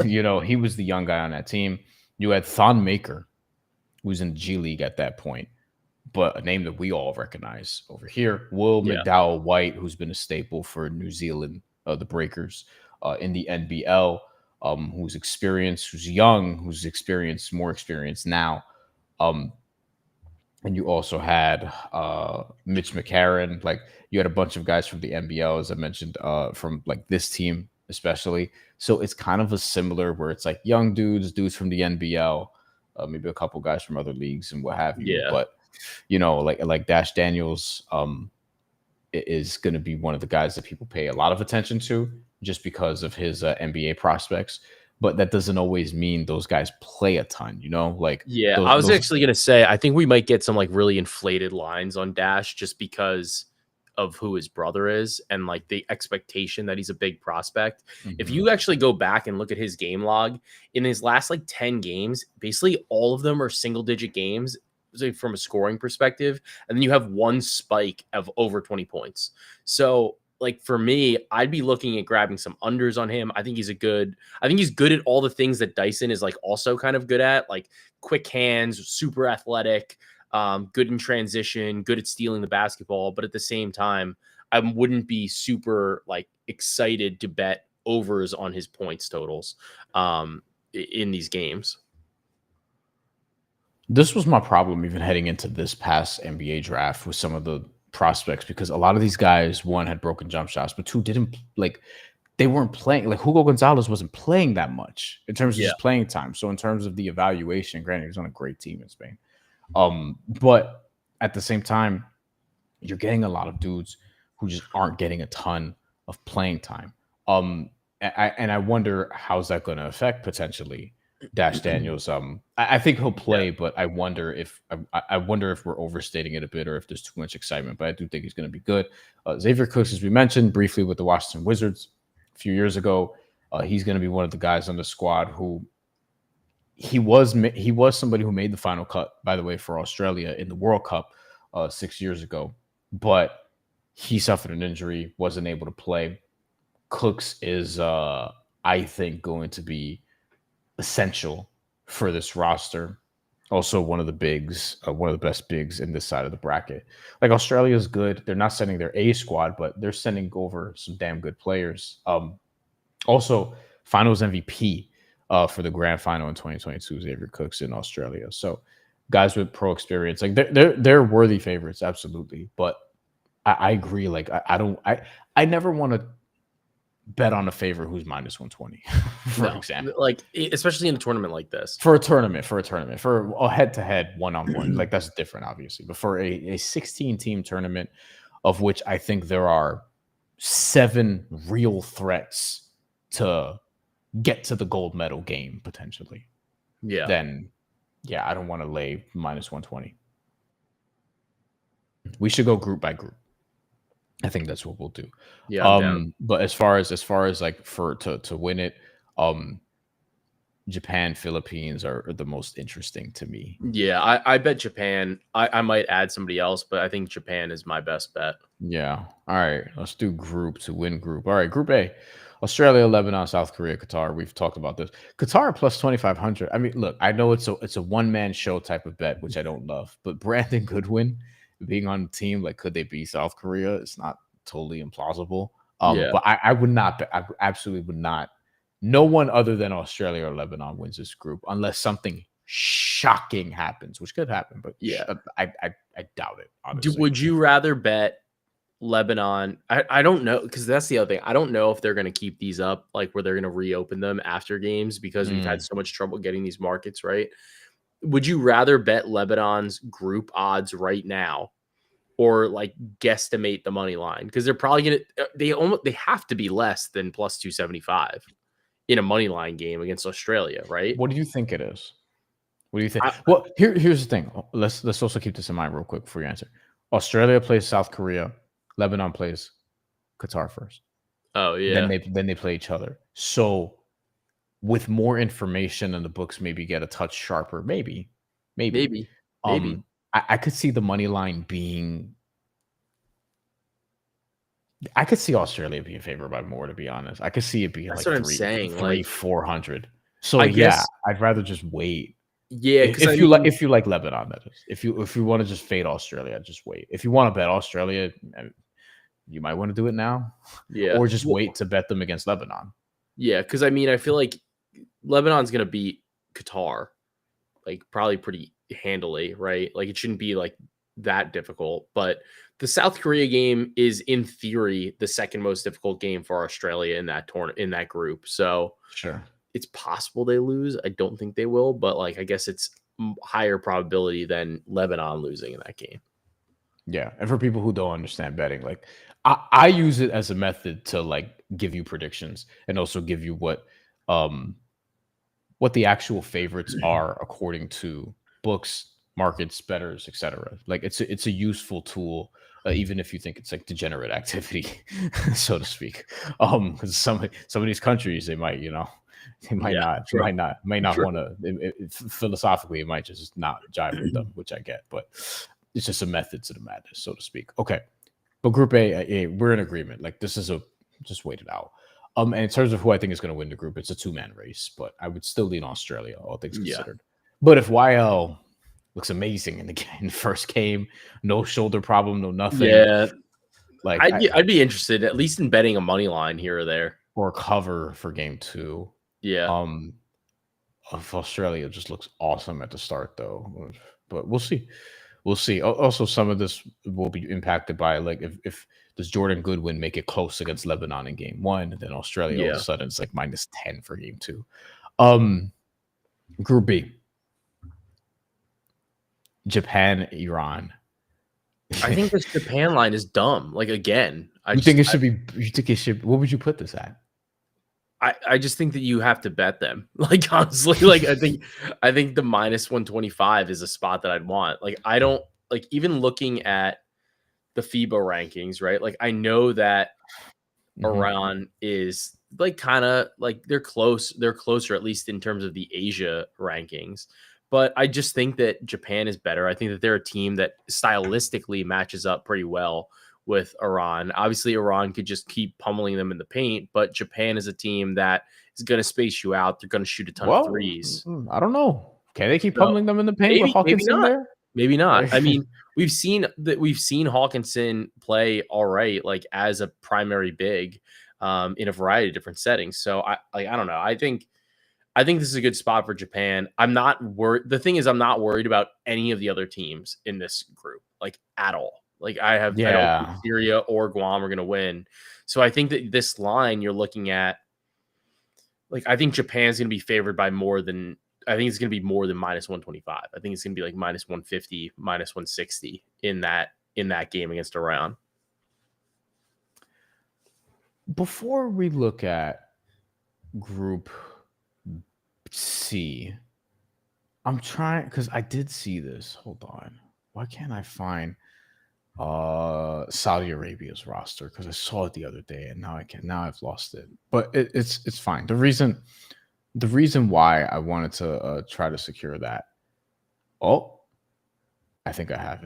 You know, he was the young guy on that team. You had Thon Maker, who was in the G League at that point, but a name that we all recognize over here. Will McDowell White, who's been a staple for New Zealand, the Breakers, in the NBL, who's experienced, who's young, who's experienced, more experienced now. And you also had Mitch McCarron. Like you had a bunch of guys from the NBL, as I mentioned, from like this team especially. So it's kind of a similar where it's like young dudes from the NBL, maybe a couple guys from other leagues and what have you. Yeah. But you know, like Dash Daniels is going to be one of the guys that people pay a lot of attention to just because of his NBA prospects. But that doesn't always mean those guys play a ton, you know? Like, I was actually going to say, I think we might get some like really inflated lines on Dash just because of who his brother is and like the expectation that he's a big prospect. If you actually go back and look at his game log in his last like 10 games, basically all of them are single digit games from a scoring perspective. And then you have one spike of over 20 points. So like for me, I'd be looking at grabbing some unders on him. I think he's good at all the things that Dyson is like also kind of good at, like quick hands, super athletic, good in transition, good at stealing the basketball. But at the same time, I wouldn't be super like excited to bet overs on his points totals in these games. This was my problem even heading into this past NBA draft with some of the prospects because a lot of these guys, one, had broken jump shots, but two, didn't like they weren't playing. Like Hugo Gonzalez wasn't playing that much in terms of Yeah. just playing time. So in terms of the evaluation, granted, he was on a great team in Spain. But at the same time, you're getting a lot of dudes who just aren't getting a ton of playing time. And I wonder how's that going to affect potentially Dash Daniels. I think he'll play, Yeah. but I wonder if we're overstating it a bit or if there's too much excitement. But I do think he's going to be good. Xavier Cooks, as we mentioned briefly with the Washington Wizards a few years ago, he's going to be one of the guys on the squad who he was somebody who made the final cut, by the way, for Australia in the World Cup 6 years ago, but he suffered an injury, wasn't able to play. Cooks is, I think, going to be essential for this roster. Also, one of the bigs, one of the best bigs in this side of the bracket. Like Australia is good. They're not sending their A squad, but they're sending over some damn good players. Also, Finals MVP for the Grand Final in 2022, Xavier Cooks in Australia. So, guys with pro experience, like they're worthy favorites, absolutely. But I agree. Like I never want to bet on a favorite who's minus 120, for example. Like especially in a tournament like this. For a tournament, for a head-to-head one-on-one, like that's different, obviously. But for a 16-team tournament, of which I think there are 7 real threats to get to the gold medal game potentially. Yeah. Then, yeah, I don't want to lay minus 120. We should go group by group. I think that's what we'll do. Yeah. But as far as like for to win it, Japan, Philippines are the most interesting to me. Yeah, I bet Japan. I might add somebody else, but I think Japan is my best bet. Yeah. All right. Let's do group to win group. All right. Group A: Australia, Lebanon, South Korea, Qatar. We've talked about this. Qatar plus 2,500. I mean, look, I know it's a one-man show type of bet, which I don't love, but Brandon Goodwin being on the team, like, could they beat South Korea? It's not totally implausible. But I would not. I absolutely would not. No one other than Australia or Lebanon wins this group unless something shocking happens, which could happen. But yeah, I doubt it. Honestly, would you rather bet Lebanon? I don't know, because that's the other thing. I don't know if they're going to keep these up, like where they're going to reopen them after games, because we've had so much trouble getting these markets right. Would you rather bet Lebanon's group odds right now, or like guesstimate the money line? Because they're probably gonna they have to be less than plus 275 in a money line game against Australia, right? What do you think it is? What do you think? Well, here's the thing. Let's also keep this in mind real quick before you answer. Australia plays South Korea. Lebanon plays Qatar first. Oh yeah. Then they play each other. So with more information and the books maybe get a touch sharper. Maybe. I could see the money line being. I could see Australia being favored by more, to be honest. I could see it being That's like what I'm saying, like 400. So I guess, I'd rather just wait. Yeah, if you like Lebanon, that is. If you want to just fade Australia, just wait. If you want to bet Australia, you might want to do it now. Yeah. Or just wait to bet them against Lebanon. Yeah, because I mean, I feel like Lebanon's gonna beat Qatar, like probably pretty handily, right? Like it shouldn't be like that difficult. But the South Korea game is, in theory, the second most difficult game for Australia in that group. So sure, it's possible they lose. I don't think they will, but like I guess it's higher probability than Lebanon losing in that game. Yeah, and for people who don't understand betting, like I use it as a method to like give you predictions and also give you what the actual favorites are according to books, markets, bettors, etc. Like it's a useful tool, even if you think it's like degenerate activity, so to speak. Because some of these countries, they might, might not want to. Philosophically, it might just not jive with them, which I get, but it's just a method to the madness, so to speak. Okay, but Group A, we're in agreement. Like this is just wait it out. And in terms of who I think is going to win the group, it's a 2-man race, but I would still lean Australia, all things considered. But if YL looks amazing in the first game, no shoulder problem, no nothing. Yeah, like I'd be interested at least in betting a money line here or there, or cover for game 2. Yeah. of Australia just looks awesome at the start, though. But we'll see. We'll see. Also, some of this will be impacted by like if does Jordan Goodwin make it close against Lebanon in game one, then Australia all of a Yeah. sudden it's like -10 for game two. Group B. Japan, Iran. I think this Japan line is dumb. Like again, You think it should what would you put this at? I just think that you have to bet them. Like honestly, like I think the -125 is a spot that I'd want. Like I don't like even looking at the FIBA rankings, right? Like I know that Iran is like kind of like they're closer at least in terms of the Asia rankings. But I just think that Japan is better. I think that they're a team that stylistically matches up pretty well with Iran. Obviously, Iran could just keep pummeling them in the paint, but Japan is a team that is going to space you out. They're going to shoot a ton of threes. I don't know. Can they keep So pummeling them in the paint with Hawkinson there? Maybe not. I mean, we've seen Hawkinson play all right, like as a primary big in a variety of different settings. So I don't know. I think this is a good spot for Japan. I'm not worried. The thing is, I'm not worried about any of the other teams in this group, like at all. Like I don't think Syria or Guam are going to win. So I think that this line you're looking at, like I think Japan's going to be favored by more than. I think it's going to be more than -125. I think it's going to be like -150, -160 in that game against Iran. Before we look at Group C, I'm trying because I did see this. Hold on. Why can't I find Saudi Arabia's roster? Because I saw it the other day and now I've lost it. But it's fine. The reason why I wanted to try to secure that. Oh, I think I have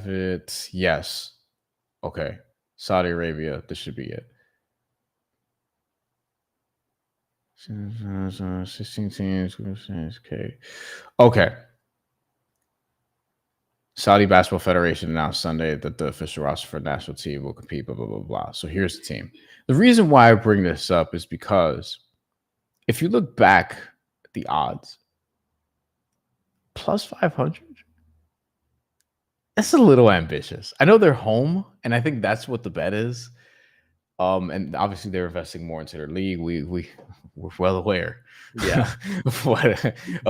it. Yes. Okay. Saudi Arabia. This should be it. 16 teams. Okay. Saudi Basketball Federation announced Sunday that the official roster for the national team will compete, blah, blah, blah, blah. So here's the team. The reason why I bring this up is because if you look back at the odds, plus 500, that's a little ambitious. I know they're home, and I think that's what the bet is. And obviously they're investing more into their league. We're well aware. Yeah.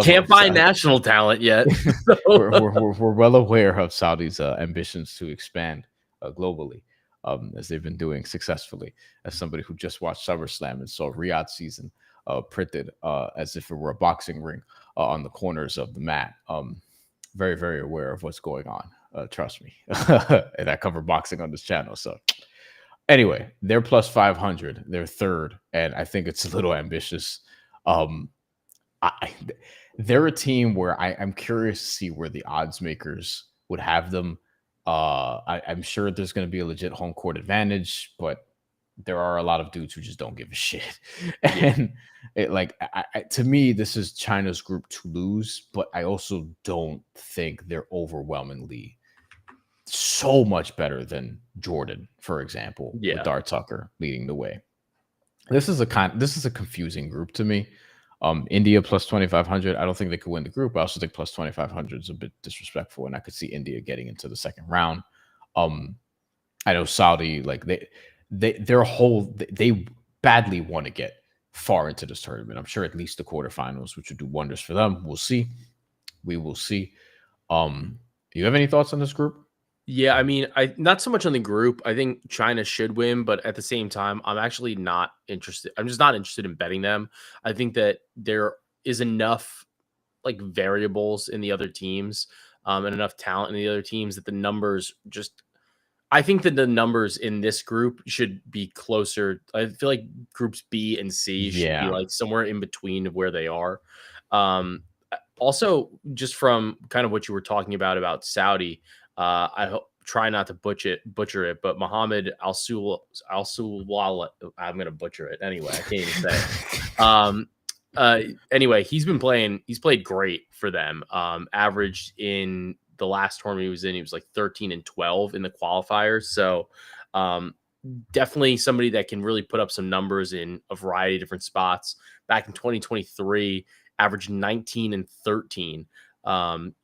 Can't find national talent yet. we're well aware of Saudi's ambitions to expand globally, as they've been doing successfully. As somebody who just watched SummerSlam and saw Riyadh season printed as if it were a boxing ring on the corners of the mat. Very, very aware of what's going on. Trust me. And I cover boxing on this channel. So anyway, they're plus 500. They're third. And I think it's a little ambitious. They're a team where I'm curious to see where the odds makers would have them. I'm sure there's going to be a legit home court advantage, but there are a lot of dudes who just don't give a shit. And to me, this is China's group to lose, but I also don't think they're overwhelmingly so much better than Jordan, for example, with Dart Tucker leading the way. This is a confusing group to me. India plus 2,500. I don't think they could win the group. I also think plus 2,500 is a bit disrespectful, and I could see India getting into the second round. I know Saudi, like they badly want to get far into this tournament. I'm sure at least the quarterfinals, which would do wonders for them. We'll see. We will see. You have any thoughts on this group? Yeah, I mean, not so much on the group. I think China should win, but at the same time, I'm actually not interested. I'm just not interested in betting them. I think that there is enough like variables in the other teams and enough talent in the other teams that the numbers just. I think that the numbers in this group should be closer. I feel like groups B and C should be like somewhere in between of where they are. Also, just from kind of what you were talking about Saudi. I try not to butcher it, but Mohammed Al-Sulwala, I'm going to butcher it anyway. I can't even say it. Anyway, he's played great for them. Averaged in the last tournament he was like 13-12 in the qualifiers. So definitely somebody that can really put up some numbers in a variety of different spots. back in 2023, averaged 19 and 13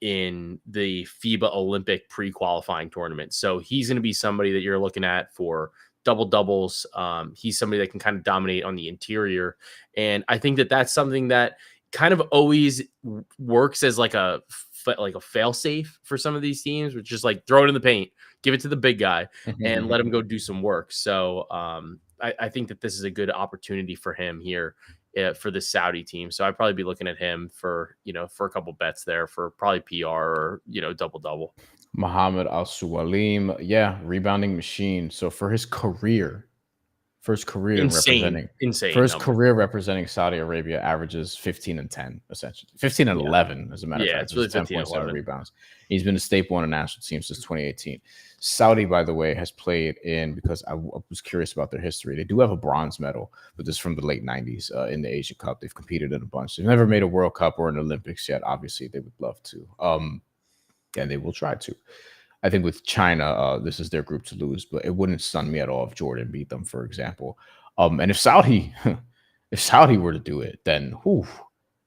in the FIBA Olympic pre-qualifying tournament. So he's going to be somebody that you're looking at for double doubles. He's somebody that can kind of dominate on the interior. And I think that that's something that kind of always works as like a fail safe for some of these teams, which is like throw it in the paint, give it to the big guy and let him go do some work. So I think that this is a good opportunity for him here for the Saudi team. So I'd probably be looking at him for, for a couple bets there for probably PR or, double. Muhammad Al-Suwalim, yeah, rebounding machine. So for his career, representing Saudi Arabia, averages 15 and 10, essentially 15 and 11, as a matter of fact. It's really 10.7 rebounds. He's been a staple on a national team since 2018. Saudi, by the way, has played in, because I was curious about their history. They do have a bronze medal, but this is from the late 90s in the Asia Cup. They've competed in a bunch. They've never made a World Cup or an Olympics yet. Obviously, they would love to. And they will try to. I think with China, this is their group to lose, but it wouldn't stun me at all if Jordan beat them, for example. And if Saudi were to do it, then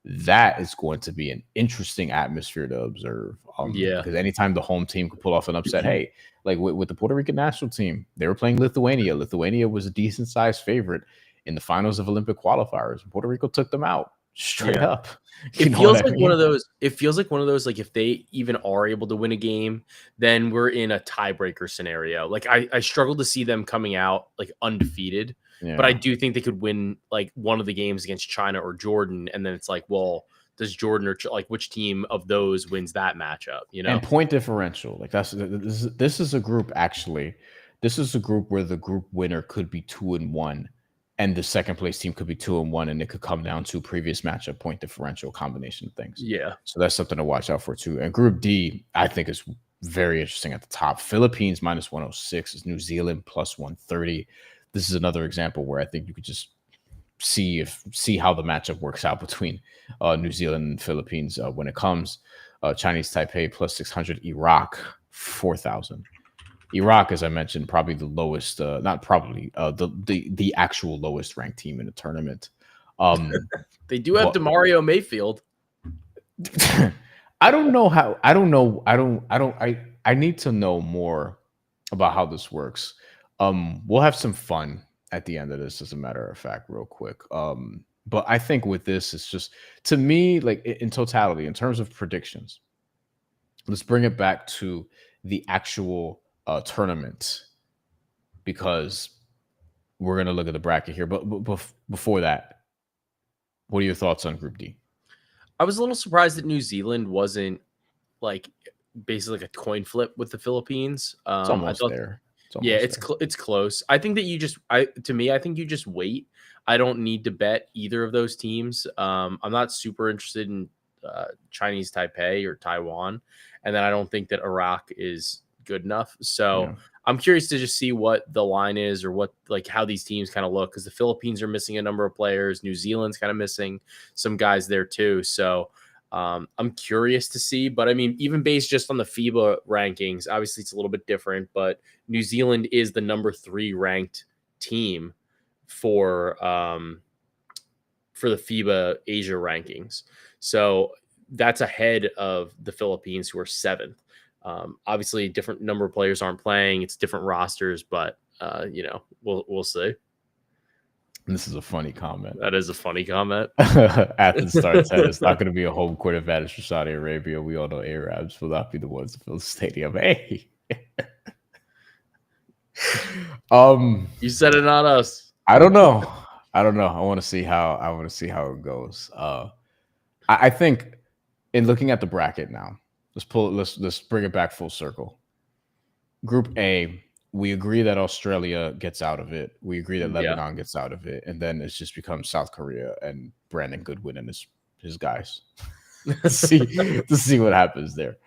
that is going to be an interesting atmosphere to observe. Because anytime the home team could pull off an upset, hey, like with the Puerto Rican national team, they were playing Lithuania. Lithuania was a decent sized favorite in the finals of Olympic qualifiers. Puerto Rico took them out straight up. It feels like one of those. It feels like one of those. Like if they even are able to win a game, then we're in a tiebreaker scenario. Like I struggle to see them coming out like undefeated, but I do think they could win like one of the games against China or Jordan, and then it's like, well, does Jordan or like which team of those wins that matchup? And point differential. Like this is a group actually. This is a group where the group winner could be 2-1. And the second place team could be 2-1, and it could come down to previous matchup point differential combination of things. Yeah. So that's something to watch out for too. And Group D, I think, is very interesting at the top. Philippines minus 106 is New Zealand plus 130. This is another example where I think you could just see how the matchup works out between New Zealand and Philippines when it comes. Chinese Taipei plus 600, Iraq 4,000. Iraq, as I mentioned, probably the lowest, not probably, the actual lowest ranked team in the tournament. They do have DeMario Mayfield. I need to know more about how this works. We'll have some fun at the end of this, as a matter of fact, real quick. But I think with this, it's just, to me, like in totality, in terms of predictions, let's bring it back to the actual tournament, because we're going to look at the bracket here. But before that, what are your thoughts on Group D? I was a little surprised that New Zealand wasn't like basically like a coin flip with the Philippines. It's almost there. It's close. I think that I think you just wait. I don't need to bet either of those teams. I'm not super interested in Chinese Taipei or Taiwan, and then I don't think that Iraq is good enough. So I'm curious to just see what the line is, or what, like, how these teams kind of look, because the Philippines are missing a number of players. New Zealand's kind of missing some guys there too. So I'm curious to see, but I mean, even based just on the FIBA rankings, obviously it's a little bit different, but New Zealand is the number 3 ranked team for the FIBA Asia rankings. So that's ahead of the Philippines, who are 7th. Obviously, different number of players aren't playing. It's different rosters, but we'll see. This is a funny comment. That is a funny comment. Athens starts said it's not going to be a home court advantage for Saudi Arabia. We all know Arabs will not be the ones to fill the stadium. Hey, you said it, not us. I don't know. I want to see how it goes. I think in looking at the bracket now, let's bring it back full circle. Group A, we agree that Australia gets out of it. We agree that Lebanon gets out of it, and then it's just becomes South Korea and Brandon Goodwin and his guys to see what happens there.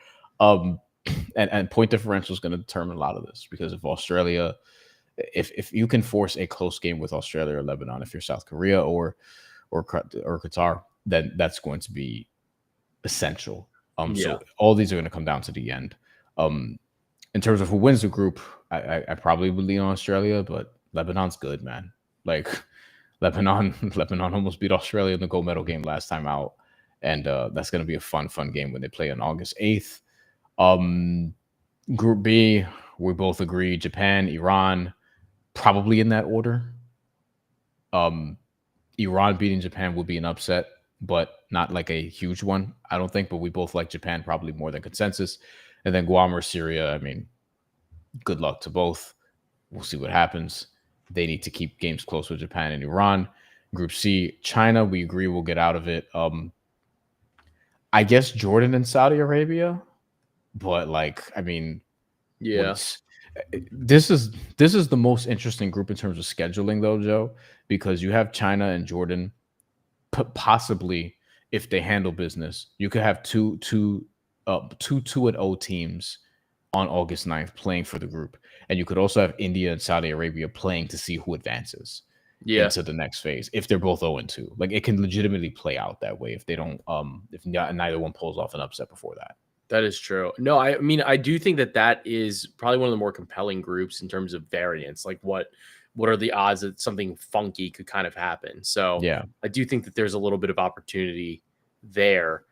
And point differential is going to determine a lot of this, because if Australia, if you can force a close game with Australia or Lebanon, if you're South Korea or Qatar, then that's going to be essential. So all these are going to come down to the end. In terms of who wins the group, I probably would lean on Australia, but Lebanon's good, man. Like Lebanon almost beat Australia in the gold medal game last time out, and that's going to be a fun game when they play on August 8th. Group B, we both agree Japan, Iran, probably in that order. Iran beating Japan will be an upset, but not like a huge one, I don't think. But we both like Japan probably more than consensus. And then Guam or Syria, I mean, good luck to both. We'll see what happens. They need to keep games close with Japan and Iran. Group C, China, we agree we'll get out of it. I guess Jordan and Saudi Arabia, but like, I mean, yeah, this is the most interesting group in terms of scheduling, though, Joe, because you have China and Jordan. Possibly, if they handle business, you could have two 2-0 teams on August 9th playing for the group, and you could also have India and Saudi Arabia playing to see who advances into the next phase. If they're both 0-2, like it can legitimately play out that way if they don't, if neither one pulls off an upset before that. That is true. No, I mean, I do think that is probably one of the more compelling groups in terms of variance. Like what are the odds that something funky could kind of happen? So yeah, I do think that there's a little bit of opportunity there,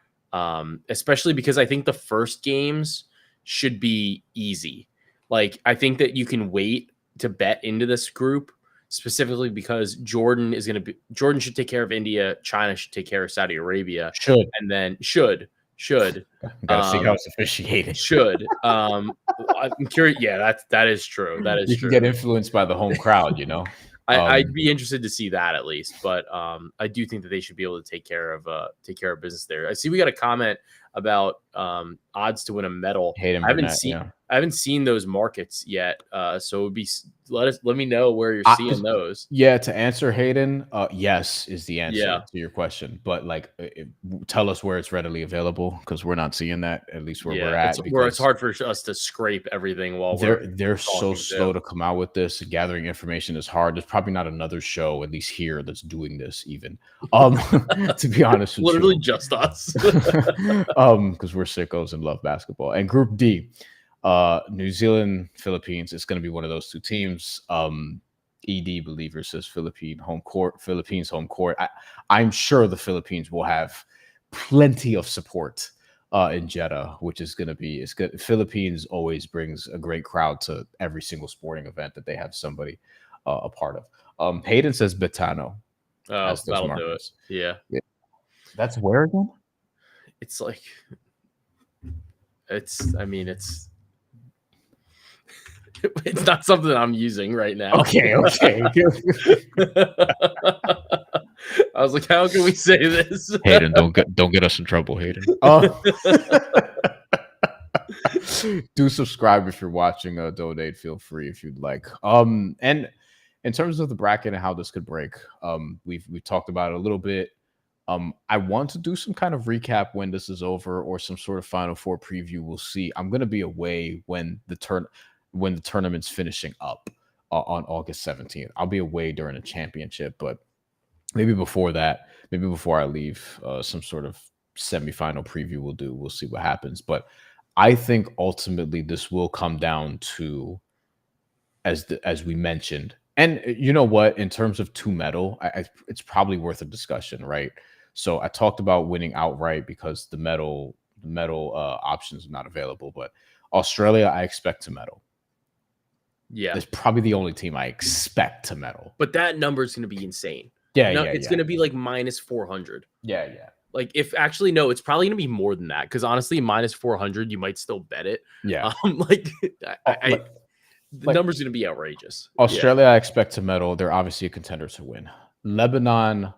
especially because I think the first games should be easy. Like I think that you can wait to bet into this group specifically because Jordan should take care of India, China should take care of Saudi Arabia, and then should. Gotta see how it's officiated. I'm curious. Yeah, that is true. That is you true. can get influenced by the home crowd, you know. I'd be interested to see that at least, but I do think that they should be able to take care of business there. I see we got a comment about odds to win a medal. I haven't seen those markets yet, so it would be let me know where you're seeing those. Yeah, to answer Hayden, yes is the answer to your question, but like tell us where it's readily available because we're not seeing that, at least where we're at. It's hard for us to scrape everything while they're so slow to come out with this. Gathering information is hard. There's probably not another show, at least here, that's doing this even. To be honest with literally you. just us. Because we're sickos and love basketball. And Group D, New Zealand, Philippines. It's going to be one of those two teams. ED Believer says Philippines home court. I'm sure the Philippines will have plenty of support in Jeddah, which is going to be it's good. Philippines always brings a great crowd to every single sporting event that they have somebody a part of. Hayden says Betano. Oh, that'll do it. Yeah. That's where again? It's like it's not something I'm using right now. Okay. I was like, how can we say this? Hayden, don't get us in trouble, Hayden. Do subscribe if you're watching. Donate, feel free if you'd like. And in terms of the bracket and how this could break, we've talked about it a little bit. I want to do some kind of recap when this is over or some sort of Final Four preview. We'll see. I'm going to be away when the tournament's finishing up on August 17th. I'll be away during the championship, but maybe before that, maybe before I leave, some sort of semifinal preview we'll see what happens. But I think ultimately this will come down to, as we mentioned, and you know what, in terms of two medal, it's probably worth a discussion, right? So I talked about winning outright because the medal options are not available, but Australia, I expect to medal. Yeah, it's probably the only team I expect to medal. But that number is going to be insane. It's going to be like minus 400. Yeah. Like if actually no, it's probably going to be more than that because honestly, minus 400, you might still bet it. Yeah, the number's going to be outrageous. Australia, I expect to medal. They're obviously a contender to win. Lebanon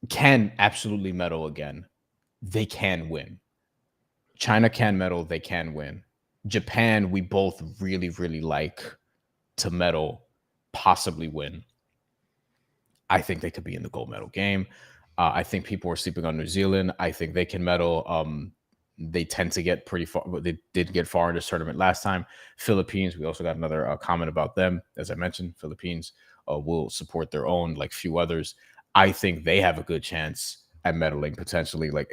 can absolutely medal again. They can win. China can medal. They can win. Japan, we both really, really like to medal, possibly win. I think they could be in the gold medal game. I think people are sleeping on New Zealand. I think they can medal. They tend to get pretty far. They did get far in this tournament last time. Philippines, we also got another comment about them. As I mentioned, Philippines will support their own, like few others. I think they have a good chance at medaling potentially. Like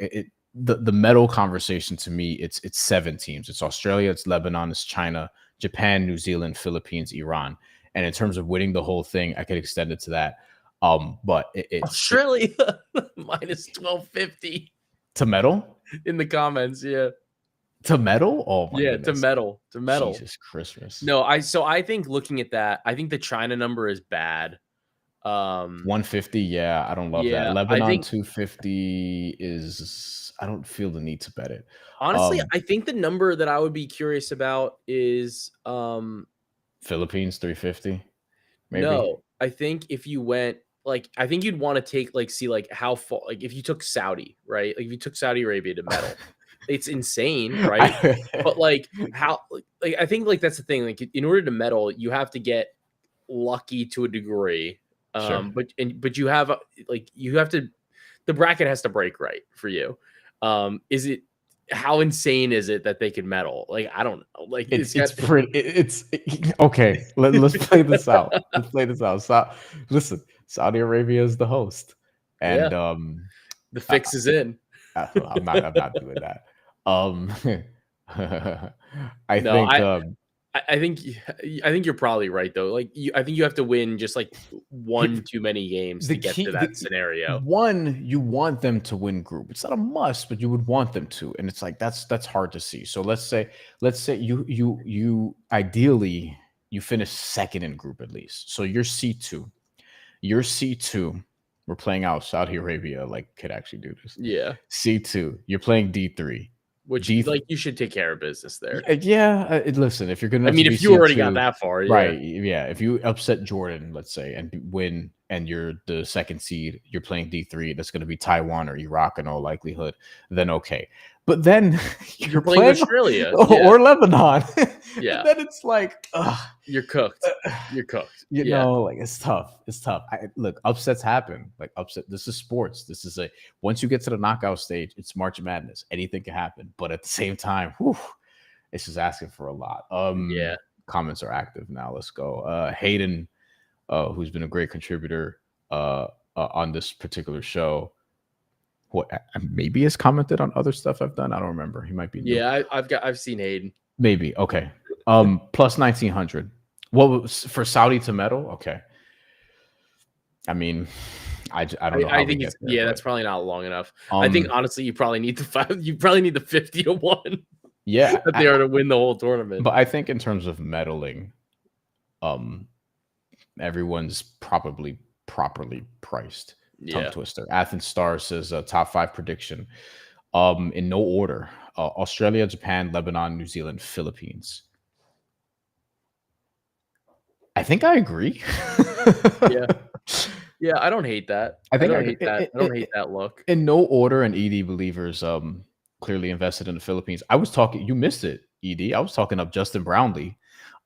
the medal conversation to me, it's 7 teams. It's Australia, it's Lebanon, it's China, Japan, New Zealand, Philippines, Iran. And in terms of winning the whole thing, I could extend it to that. But it's Australia minus 1250 to medal. In the comments, yeah. To medal? Oh my Yeah, to goodness. medal. Jesus Christmas. No, I think looking at that, I think the China number is bad. 150, yeah, I don't love that. Yeah, I Lebanon think 250 is I don't feel the need to bet it. honestly, I think the number that I would be curious about is Philippines 350, maybe. no, I think if you went like I think you'd want to take like see like how far like if you took Saudi, right? Like if you took Saudi Arabia to medal, it's insane, right? But like how like I think like that's the thing. Like in order to medal, you have to get lucky to a degree. Sure. But you have like you have to the bracket has to break right for you. Is it how insane is it that they can medal? Like I don't know. Like it's okay. Let's play this out. Let's play this out. So, listen, Saudi Arabia is the host, and the fix is in. I'm not doing that. I think you're probably right though. Like I think you have to win just like one too many games to get to that scenario. One, you want them to win group. It's not a must, but you would want them to, and it's like that's hard to see. So let's say you ideally you finish second in group at least. So you're C2. You're C2. We're playing out Saudi Arabia like could actually do this. Yeah. C2. You're playing D3. Which like you should take care of business there. Yeah, listen, if you're gonna, I mean, if you already got that far, yeah. Right? Yeah, if you upset Jordan, let's say, and win, and you're the second seed, you're playing D3. That's going to be Taiwan or Iraq in all likelihood. Then okay, but then you're playing Australia or Lebanon. Yeah, then it's like you're cooked. You're cooked. You know, like it's tough. It's tough. Look, upsets happen. Like upset. This is sports. This is once you get to the knockout stage, it's March Madness. Anything can happen. But at the same time, it's just asking for a lot. Yeah. Comments are active now. Let's go. Hayden, who's been a great contributor on this particular show. What maybe has commented on other stuff I've done. I don't remember. He might be new. Yeah, I've seen Hayden. Maybe. Okay. Plus 1900. What for Saudi to medal? Okay. I mean, I don't know. I think it's there, that's probably not long enough. I think honestly, you probably need the 50 to 1. Yeah, that they are to win the whole tournament. But I think in terms of medaling, everyone's probably properly priced. Tongue twister. Athens Star says top 5 prediction. In no order: Australia, Japan, Lebanon, New Zealand, Philippines. I think I agree. Yeah, I don't hate that. I don't hate that look. In no order, and ED believers clearly invested in the Philippines. I was talking. You missed it, ED. I was talking up Justin Brownlee.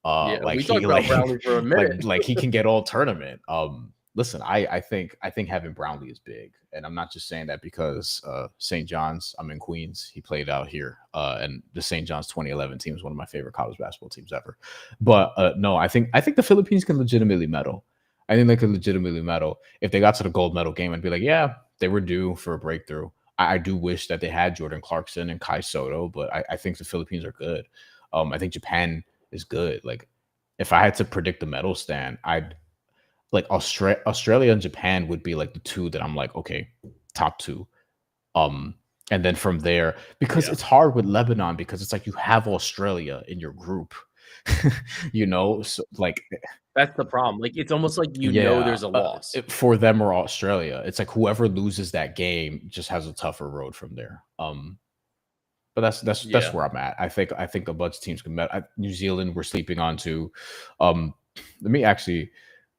Like we talked about Brownlee for a minute. like he can get all tournament. Listen, I think having Brownlee is big, and I'm not just saying that because St. John's. I'm in Queens. He played out here, and the St. John's 2011 team is one of my favorite college basketball teams ever. But no, I think the Philippines can legitimately medal. I think they could legitimately medal. If they got to the gold medal game, I'd be like, yeah, they were due for a breakthrough. I do wish that they had Jordan Clarkson and Kai Soto, but I think the Philippines are good. I think Japan is good. Like, if I had to predict the medal stand, I'd like Australia and Japan would be like the two that I'm like, okay, top 2. And then from there, because it's hard with Lebanon because it's like you have Australia in your group, you know, so like that's the problem. Like it's almost like know there's a loss for them or Australia. It's like whoever loses that game just has a tougher road from there. But that's where I'm at. I think a bunch of teams can met. New Zealand we're sleeping on too. Let me actually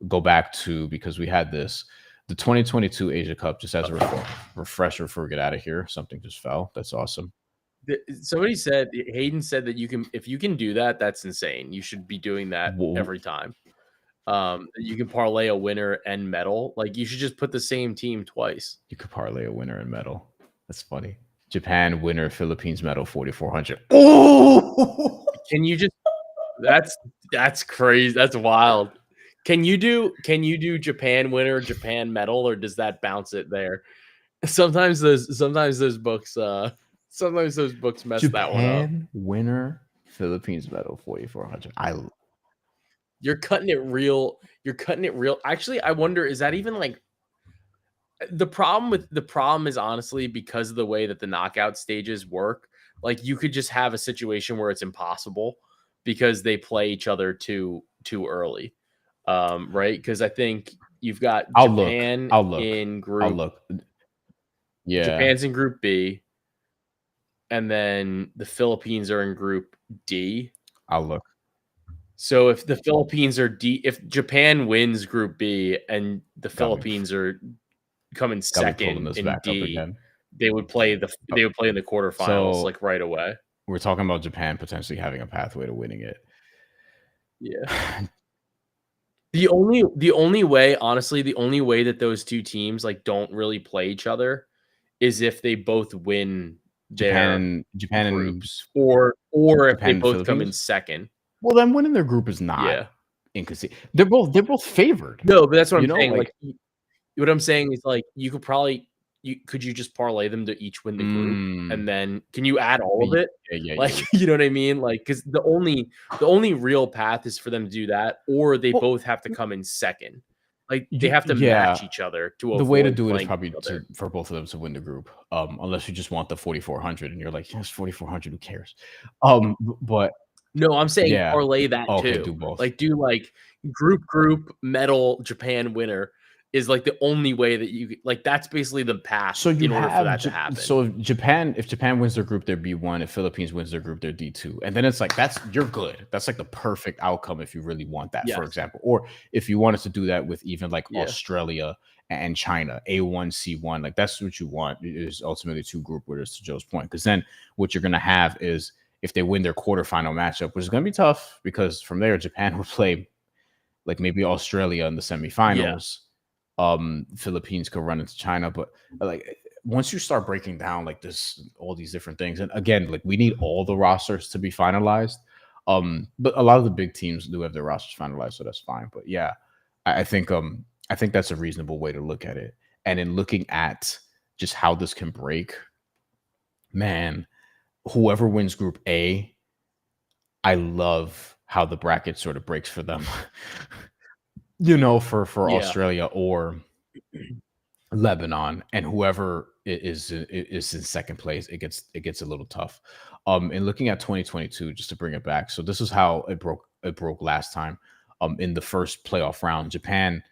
go back to because we had this. The 2022 Asia Cup, just as a refresher before we get out of here. Something just fell. That's awesome. Somebody said, Hayden said that if you can do that, that's insane. You should be doing that every time. You can parlay a winner and medal. Like you should just put the same team twice. You could parlay a winner and medal. That's funny. Japan winner, Philippines medal 4,400. Oh, can you just? That's crazy. That's wild. Can you do Japan winner, Japan medal, or does that bounce it there? Sometimes those books mess Japan that one up. Winner, Philippines medal 4,400. You're cutting it real. Actually, I wonder, is that even like the problem is honestly because of the way that the knockout stages work. Like you could just have a situation where it's impossible because they play each other too early. Right? Because I think you've got I'll Japan look. in I'll group. look. Yeah, Japan's in group B, and then the Philippines are in group D. I'll look. So if the Philippines are D, if Japan wins group B and the Got me. Philippines are coming Got me pulling second this in back up D, again. they would play in the quarterfinals So like right away. we're talking about Japan potentially having a pathway to winning it. Yeah. The only way, honestly, the only way that those two teams like don't really play each other is if they both win their Japan and groups, or if they Japan and both come in Philippines. second. Well, then winning their group is not Yeah. inconceivable. They're both favored. No, but that's what You I'm know, saying. like What I'm saying is like you could probably could you just parlay them to each win the group, and then can you add all of it? yeah. Like, you know what I mean? Like, because the only real path is for them to do that, or they Well, both have to come in second. Like they have to yeah. match each other to The way to avoid do it is playing probably each other. for both of them to win the group. Unless you just want the 4,400 and you're like, yes, 4,400, who cares? But No, I'm saying yeah. parlay that Okay, too. do both. Like do like group medal Japan winner is like the only way that you like. That's basically the path So you in order for that to have happen. so if Japan wins their group, they're B1. If Philippines wins their group, they're D2. And then it's like you're good. That's like the perfect outcome if you really want that, for Yes. example. Or if you wanted to do that with even like Yeah. Australia and China, A1, C1, like that's what you want, is ultimately two group winners, to Joe's point. Because then what you're gonna have is if they win their quarterfinal matchup, which is gonna be tough because from there Japan will play like maybe Australia in the semifinals. Philippines could run into China, but like once you start breaking down like this, all these different things, and again, like we need all the rosters to be finalized. But a lot of the big teams do have their rosters finalized, so that's fine. But yeah, I think that's a reasonable way to look at it. And in looking at just how this can break, man, whoever wins Group A, I love how the bracket sort of breaks for them. You know, for Yeah. Australia or Lebanon, and whoever is in second place, it gets a little tough. And looking at 2022, just to bring it back, so this is how it broke last time. In the first playoff round, Japan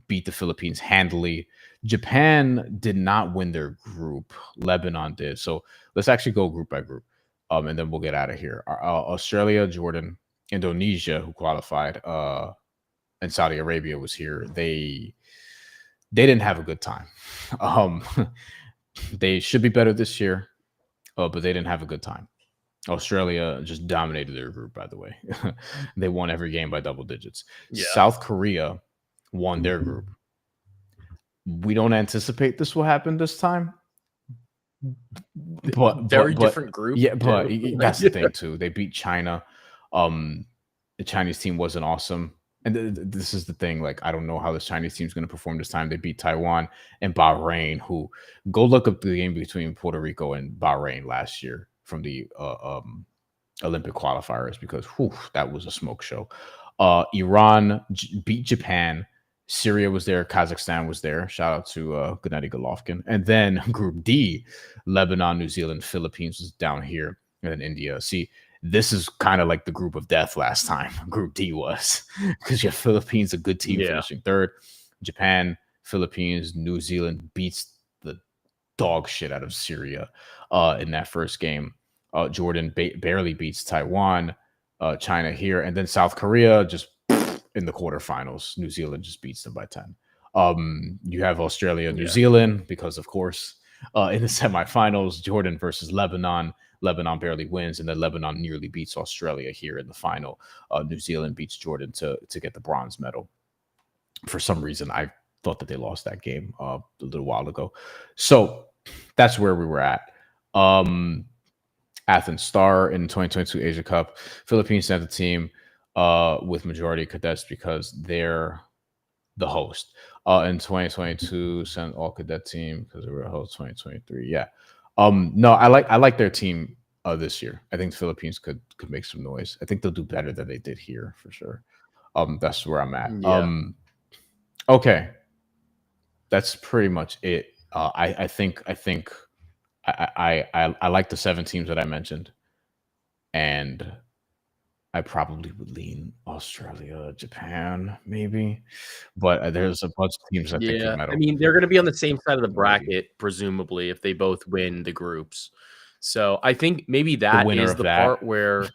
beat the Philippines handily. Japan did not win their group. Lebanon did. So let's actually go group by group, and then we'll get out of here. Australia, Jordan, Indonesia, who qualified, and Saudi Arabia was here. They didn't have a good time. They should be better this year, but they didn't have a good time. Australia just dominated their group, by the way. They won every game by double digits. Yeah. South Korea won their group. We don't anticipate this will happen this time. But different group. Yeah, but that's the thing too. They beat China. The Chinese team wasn't awesome. And this is the thing. Like, I don't know how this Chinese team is going to perform this time. They beat Taiwan and Bahrain, who go look up the game between Puerto Rico and Bahrain last year from the Olympic qualifiers, because that was a smoke show. Iran beat Japan. Syria was there. Kazakhstan was there. Shout out to Gennady Golovkin. And then Group D, Lebanon, New Zealand, Philippines was down here, and then India. See, this is kind of like the group of death last time. Group D was, because you have Philippines, a good team, finishing third. Japan, Philippines, New Zealand beats the dog shit out of Syria in that first game. Jordan barely beats Taiwan. China here, and then South Korea just in the quarterfinals. New Zealand just beats them by 10. You have Australia, New Zealand, because of course in the semifinals, Jordan versus Lebanon. Lebanon barely wins, and then Lebanon nearly beats Australia here in the final. New Zealand beats Jordan to get the bronze medal. For some reason, I thought that they lost that game a little while ago. So that's where we were at. Athens Star in 2022 Asia Cup. Philippines sent the team with majority cadets because they're the host. In 2022, sent all cadet team because they were a host. 2023, yeah. No, I like their team this year. I think the Philippines could make some noise. I think they'll do better than they did here for sure. That's where I'm at. Yeah. Okay, that's pretty much it. I think I like the 7 teams that I mentioned, and I probably would lean Australia, Japan, maybe, but there's a bunch of teams I think could Yeah. I medal. mean, they're gonna be on the same side of the Maybe bracket, presumably, if they both win the groups. So I think maybe the that winner is of the part that. where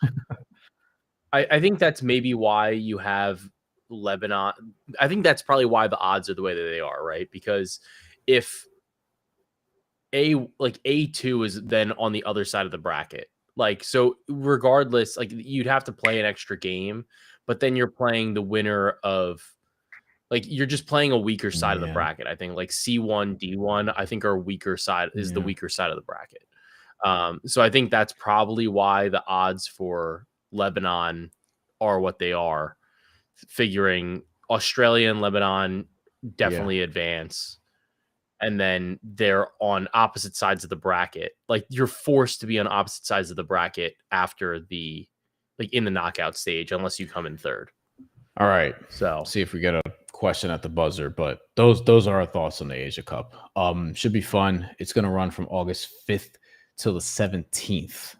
I think that's maybe why you have Lebanon. I think that's probably why the odds are the way that they are, right? Because if A2 is then on the other side of the bracket. Like, so regardless, like you'd have to play an extra game, but then you're playing the winner of like you're just playing a weaker side of the Yeah, bracket. I think like C1, D1, I think are weaker side is the yeah, weaker side of the bracket. So I think that's probably why the odds for Lebanon are what they are, figuring Australia and Lebanon yeah. definitely advance, and then they're on opposite sides of the bracket. Like you're forced to be on opposite sides of the bracket after the like in the knockout stage, unless you come in third. All right. So See if we get a question at the buzzer, but those are our thoughts on the Asia Cup. Should be fun. It's gonna run from August 5th till the 17th.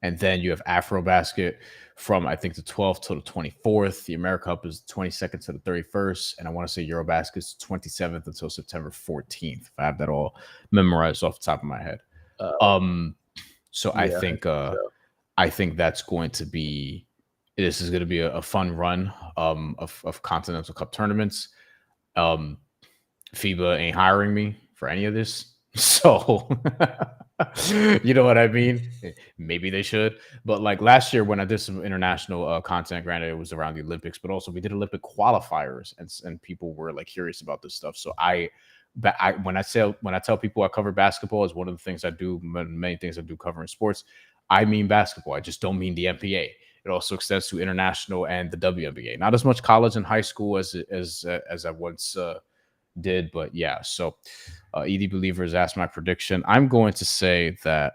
And then you have Afrobasket from I think the 12th to the 24th. The America Cup is 22nd to the 31st. And I want to say Eurobasket is 27th until September 14th. If I have that all memorized off the top of my head. uh, Um, so yeah, I think so. I think that's going to be this is going to be a fun run of Continental Cup tournaments. Um, FIBA ain't hiring me for any of this. So, you know what I mean? Maybe they should. But like last year when I did some international content, granted it was around the Olympics, but also we did Olympic qualifiers and people were like curious about this stuff. So when I tell people I cover basketball is one of the things I do, many things I do covering sports. I mean basketball. I just don't mean the NBA. It also extends to international and the WNBA. Not as much college and high school as I once did, but yeah. So ED Believers asked my prediction. I'm going to say that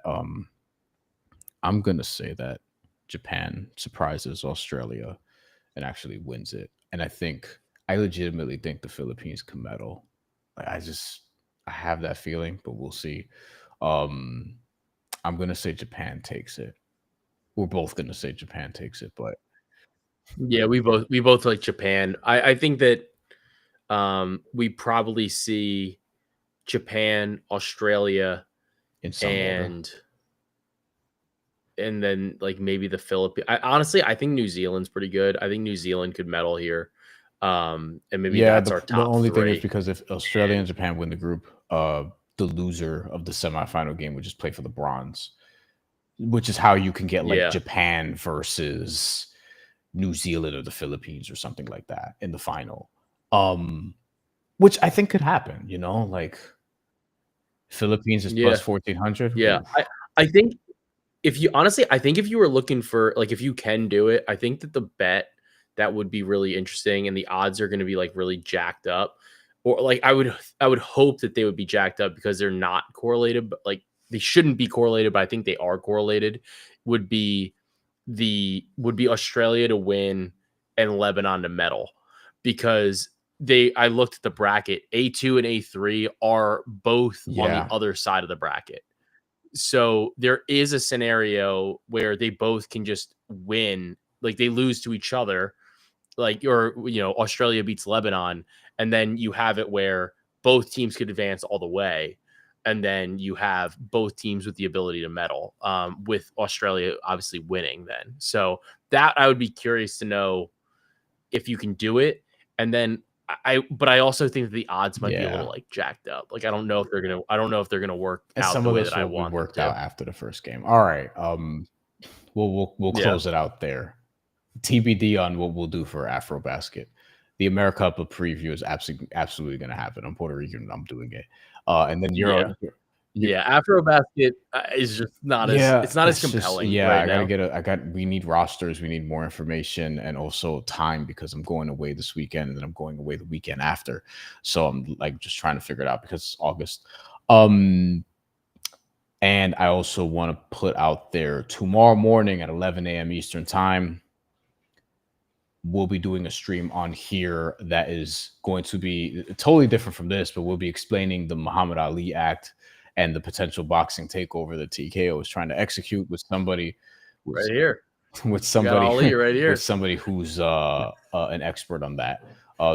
Japan surprises Australia and actually wins it. And I legitimately think the Philippines can medal. I have that feeling, but we'll see. Um, I'm gonna say Japan takes it. We're both gonna say Japan takes it, but Yeah, we both like Japan. I think that we probably see Japan, Australia, in some order. and then like maybe the Philippines. I think New Zealand's pretty good. I think New Zealand could medal here. And maybe Yeah, that's our the top only thing is three. because if Australia and Japan win the group, the loser of the semifinal game would just play for the bronze, which is how you can get like Yeah. Japan versus New Zealand or the Philippines or something like that in the final. Which I think could happen, like Philippines is Yeah. plus 1400. Yeah. I think I think if you were looking for like if you can do it, I think that the bet that would be really interesting and the odds are going to be like really jacked up. Or like I would hope that they would be jacked up because they're not correlated, but like they shouldn't be correlated, but I think they are correlated. Would be Australia to win and Lebanon to medal, because I looked at the bracket. A2 and A3 are both on the Yeah. other side of the bracket. So there is a scenario where they both can just win, like they lose to each other, like Australia beats Lebanon, and then you have it where both teams could advance all the way, and then you have both teams with the ability to medal, with Australia obviously winning then. So that I would be curious to know if you can do it. And then but I also think that the odds might be a little Yeah. like jacked up. Like I don't know if they're gonna work And out some the of way this that I will be want them worked to. out after the first game. All right. We'll Yeah. close it out there. TBD on what we'll do for Afrobasket. The America Cup of preview is absolutely going to happen. I'm Puerto Rican and I'm doing it. And then Yeah. you Yeah, Afrobasket is just not as yeah, it's not as it's just compelling right now. we need rosters, we need more information and also time because I'm going away this weekend and then I'm going away the weekend after. So I'm like just trying to figure it out because it's August. And I also want to put out there tomorrow morning at 11 a.m. Eastern time. we'll be doing a stream on here that is going to be totally different from this, but we'll be explaining the Muhammad Ali Act and the potential boxing takeover that TKO is trying to execute with somebody right here. With somebody Ali right here. with somebody who's an expert on that.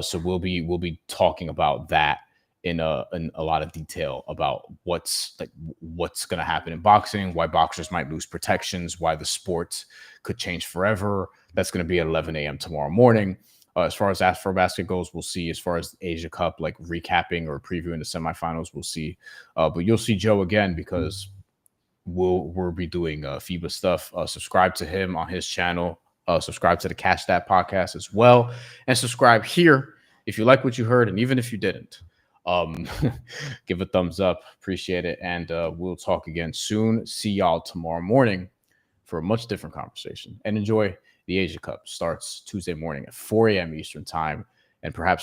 So we'll be talking about that in a lot of detail about what's going to happen in boxing, why boxers might lose protections, why the sport could change forever. That's going to be at 11 a.m. tomorrow morning. As far as Afrobasket goes, we'll see. As far as the Asia Cup, like recapping or previewing the semifinals, we'll see. But you'll see Joe again because we'll be doing FIBA stuff. Subscribe to him on his channel. Subscribe to the Cash That podcast as well, and subscribe here if you like what you heard, and even if you didn't. Give a thumbs up. Appreciate it. And we'll talk again soon. See y'all tomorrow morning for a much different conversation. And enjoy the Asia Cup. Starts Tuesday morning at 4 a.m. Eastern time. And perhaps